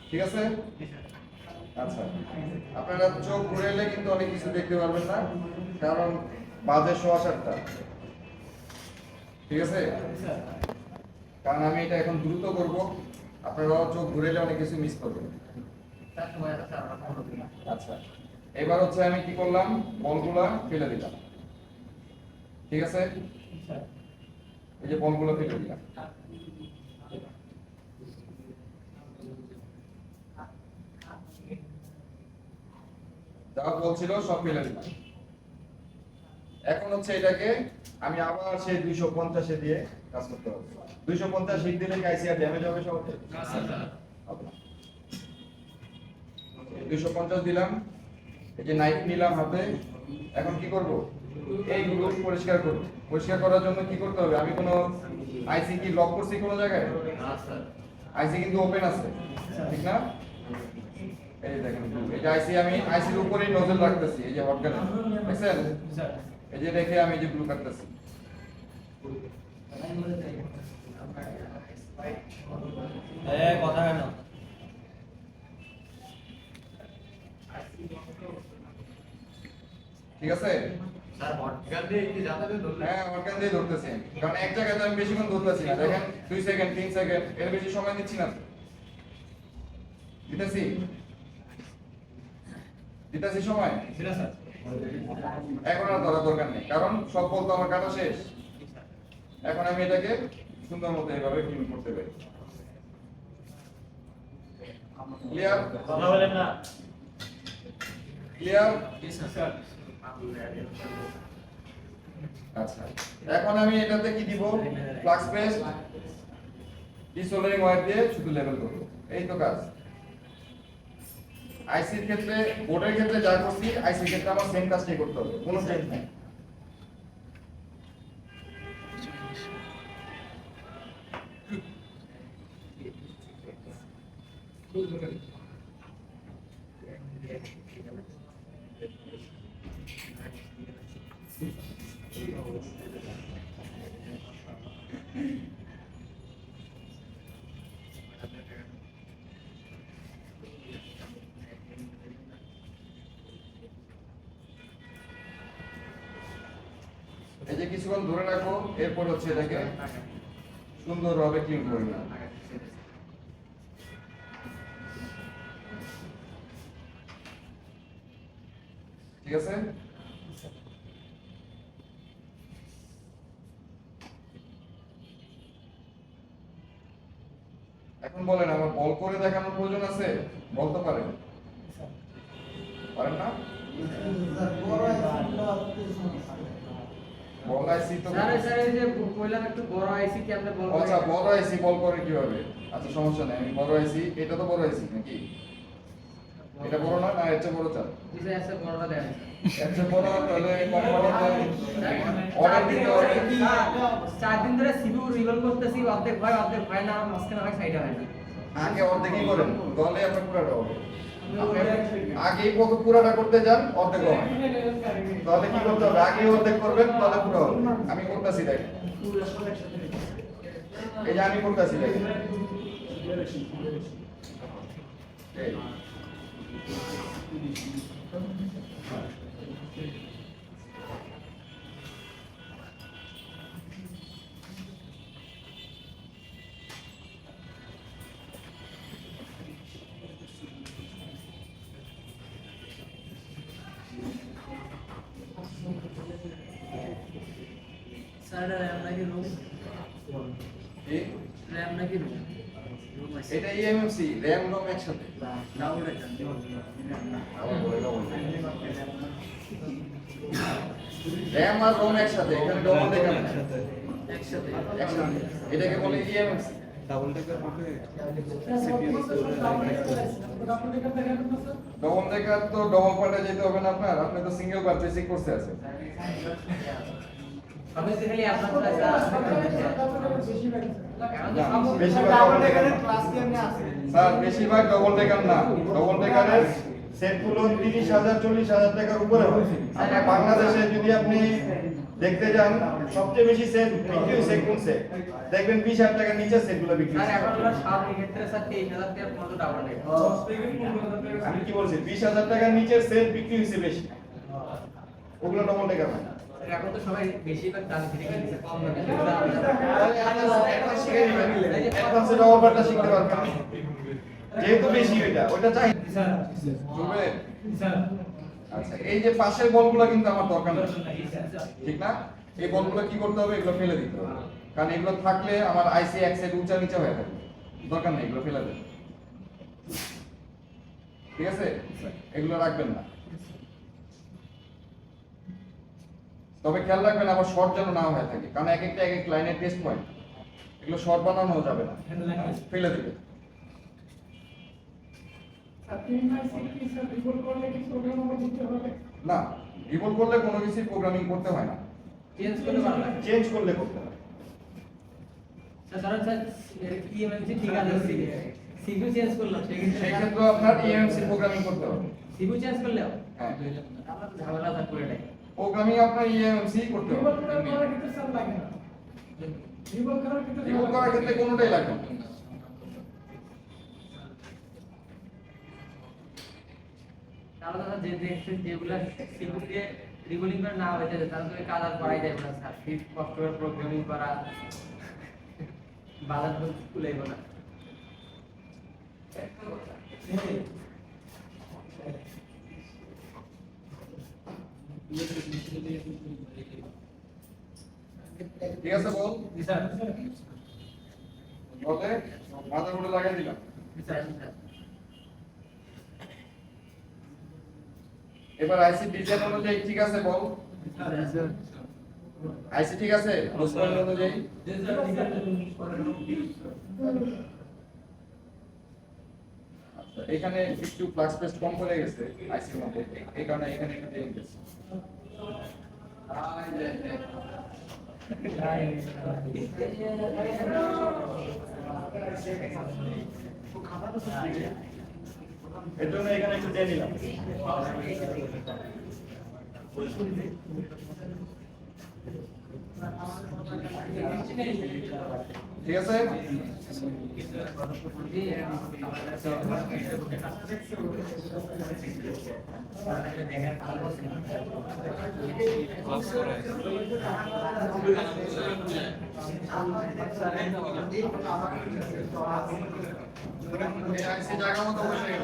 ঠিক আছে। আচ্ছা, আপনারা চোখ ঘুরাইলে কিন্তু অনেক কিছু দেখতে পারবেন না, কারণ বাজে 7:15। ঠিক আছে, কারণ আমি এটা এখন দ্রুত করব, আপনারা চোখ ঘুরাইলে অনেক কিছু মিস করবেন। আচ্ছা, এবার হচ্ছে আমি কি করলাম, বলগুলা ফেলে দিলাম। ঠিক আছে, এই যে বলগুলো ফেলে দিলাম। যা বলছিল সব ফেলে দিলাম। এখন হচ্ছে এটাকে আমি আবার সেই 250 দিয়ে কাজ করতে হবে। 250 হিট দিলে কি আইসি আর ড্যামেজ হবে সহজে? না স্যার, হবে না। 250 দিলাম, এই যে নাইফ নিলাম হাতে। এখন কি করব? এইগুলো পরিষ্কার করব। পরিষ্কার করার জন্য কি করতে হবে? আমি কোনো আইসি কি লক করছি কোনো জায়গায়? না স্যার, আইসি কিন্তু ওপেন আছে, ঠিক না? এই দেখেন, এই যে আমি আইসির উপরেই নজল রাখতেছি, এই যে হটগান দেখছেন, এই যে রেখে আমি যে ব্লু কাটতেছি। কথা হয় না। ঠিক আছে, স্যার হটগান দিয়ে কি যাতায়াতে ধরলে? হ্যাঁ হটগান দিয়ে ধরতেছি আমি। কারণ এক জায়গাতে আমি বেশিক্ষণ ধরতেছি না, দেখেন 2 সেকেন্ড 3 সেকেন্ড এর বেশি সময় দিচ্ছি না। দিতেছি সময় স্যার এখন আর ধরার দরকার নেই, কারণ সব বল তো আমার কাটা শেষ। এখন আমি এটাকে সুন্দর মতো এইভাবে ক্লিন করতে পারি। ক্লিয়ার? কথা বলেন না। ক্লিয়ার? আচ্ছা, এখন আমি এটাতে কি দিব? ফ্লাক্স পেস্ট ডিসোল্ডারিং ওয়্যার দিয়ে শুধু লেভেল করবো, এই তো কাজ। আইসির ক্ষেত্রে, বোর্ডের ক্ষেত্রে যা করছি, আইসির ক্ষেত্রে আমার সেম কাজটাই করতে হবে, কোনো চেঞ্জ নেই। এই যে কিছুক্ষণ ধরে রাখো, এরপর হচ্ছে এটাকে সুন্দরভাবে ক্লিন করে নাও। ঠিক আছে? এখন বলেন, আমার বল করে দেখানোর প্রয়োজন আছে? বলতে পারেন? পারেন না? বল আইসি তো স্যার এই যে কইলাম একটু বড় আইসি কি আপনি বলবেন? আচ্ছা, বড় আইসি বল করে কিভাবে? আচ্ছা সমস্যা নেই, আমি বড় আইসি, এটা তো বড় আইসি নাকি? এটা বড় না, না এর চেয়ে বড় চাল? দিছে আছে বড়টা দেন। এর চেয়ে বড় তাহলে কোম্পানিতে অর্ডার দিতে হবে। 4 দিন ধরে সিপিইউ রিভল করতেছি, অর্ধেক হয় না, মাঝখানে হয়, সাইডে হয় না। আগে অর্ধেকই করেন, দলে আপনার পুরাটা হবে। আগে কত পুরাটা করতে যান, অর্ধেক হবে। তাহলে কি করতে হবে? আগে অর্ধেক করবেন, তাহলে পুরো হবে। আমি করতেছি দেখেন, এই যে আমি করতেছি দেখেন, এই। স্যার র্যাম নাকি রুম? এই র্যাম নাকি রুম? রুম আছে। এটা ইএমএমসি, র‍্যাম রম একসাথে। ডাবল এটা। আবার বলে দাও। র‍্যাম আর রম একসাথে, এখানে ডবল ডেকার না। একসাথে। একসাথে। এটাকে বলে ইএমএমসি। ডাবল ডেকার হবে ডবল ডেকার তো ডবল পার্টে যেতে হবে না আপনার, আপনি তো সিঙ্গেল পার্ট বেসিক কোর্সে আছেন। আমি খালি আপনার কাছে না, বেশিরভাগ ডবল ডেকার ক্লাস কেমনে আছে? স্যার বেশিরভাগ ডবল ডেকার না, ডবল ডেকারের সেটগুলো 30,000 40,000 টাকার উপরে হয়। আপনার বাংলাদেশে যদি আপনি দেখতে যান, সবচেয়ে বেশি সেট বিক্রি হয়েছে কোন সেট? দেখবেন 20,000 টাকার নিচে সেটগুলো বিক্রি স্যার হচ্ছে। এখন হলো সব ক্ষেত্রে স্যার 23,000 টাকা পর্যন্ত ডাবল ডেক। আমি কি বলছি, 20,000 টাকার নিচের সেট বিক্রি হয়েছে বেশি, ওগুলো ডবল ডেকার না। এখন তো সবাই বেশিরভাগ দাম ধরে কিনছে, কম দামে। অ্যাডভান্স শিখে নেবেন, অ্যাডভান্সে ডবল পার্টটা শিখতে পারবেন, যেহেতু বেশি ওইটা চাই। স্যার চলবে? স্যার আচ্ছা, এই যে পাশের বলগুলো কিন্তু আমার দরকার নেই, ঠিক না? এই বলগুলো কি করতে হবে? এগুলো ফেলে দিতে হবে, কারণ এগুলো থাকলে আমার আইসি এক সাইড উঁচা নিচে হয়ে থাকে, দরকার নেই, এগুলো ফেলে দেন। ঠিক আছে, এগুলো রাখবেন না। তবে খেয়াল রাখবেন আবার শর্ট যেন না হয়ে থাকে, কারণ এক একটা এক এক লাইনের টেস্ট পয়েন্ট, এগুলো শর্ট বানানো যাবে না, ফেলে দিবে। না, রিভোল্ট করলে কোনো কিছু প্রোগ্রামিং করতে হয় না, চেঞ্জ করলে ভালো লাগে। চেঞ্জ করলে করতে হয়। স্যার ধরেন স্যার ইএমএমসি ঠিক আছে, সিপিইউ চেঞ্জ করলাম, সেই ক্ষেত্রে আপনার ইএমসি প্রোগ্রামিং করতে হবে। সিপিইউ চেঞ্জ করলেও হ্যাঁ, আমরা তো ঝামেলা স্যার করে নাই। প্রোগ্রামিং আপনার ইএমসি করতে হবে। রিভোল্ট করার ক্ষেত্রে কোনোটাই লাগবে না। তাহলে স্যার যে দেখছেন যেগুলা সিপিইউ দিয়ে রিবোলিং করে না হইতে তাহলে তো এই কাজ আর করাই যাবে না স্যার, ঠিক কষ্ট করে প্রোগ্রামিং করা বাজার খুলেইব না। ঠিক আছে বল, জি স্যার বলতে মাথা ঘুরে লাগাই দিলাম। স্যার স্যার এবার আইসি ডিজাইন অনুযায়ী ঠিক আছে বল। আইসি ঠিক আছে ক্লোজ পয়েন্ট অনুযায়ী? আচ্ছা, এখানে একটু ফ্লাক্স পেস্ট কম করে গেছে আইসির মধ্যে, এই কারণে এখানে একটু দিয়ে গেছে। এর জন্য এখানে একটু দিয়ে নিলাম। ঠিক আছে? এই আইসি জায়গা মতো বসে গেল।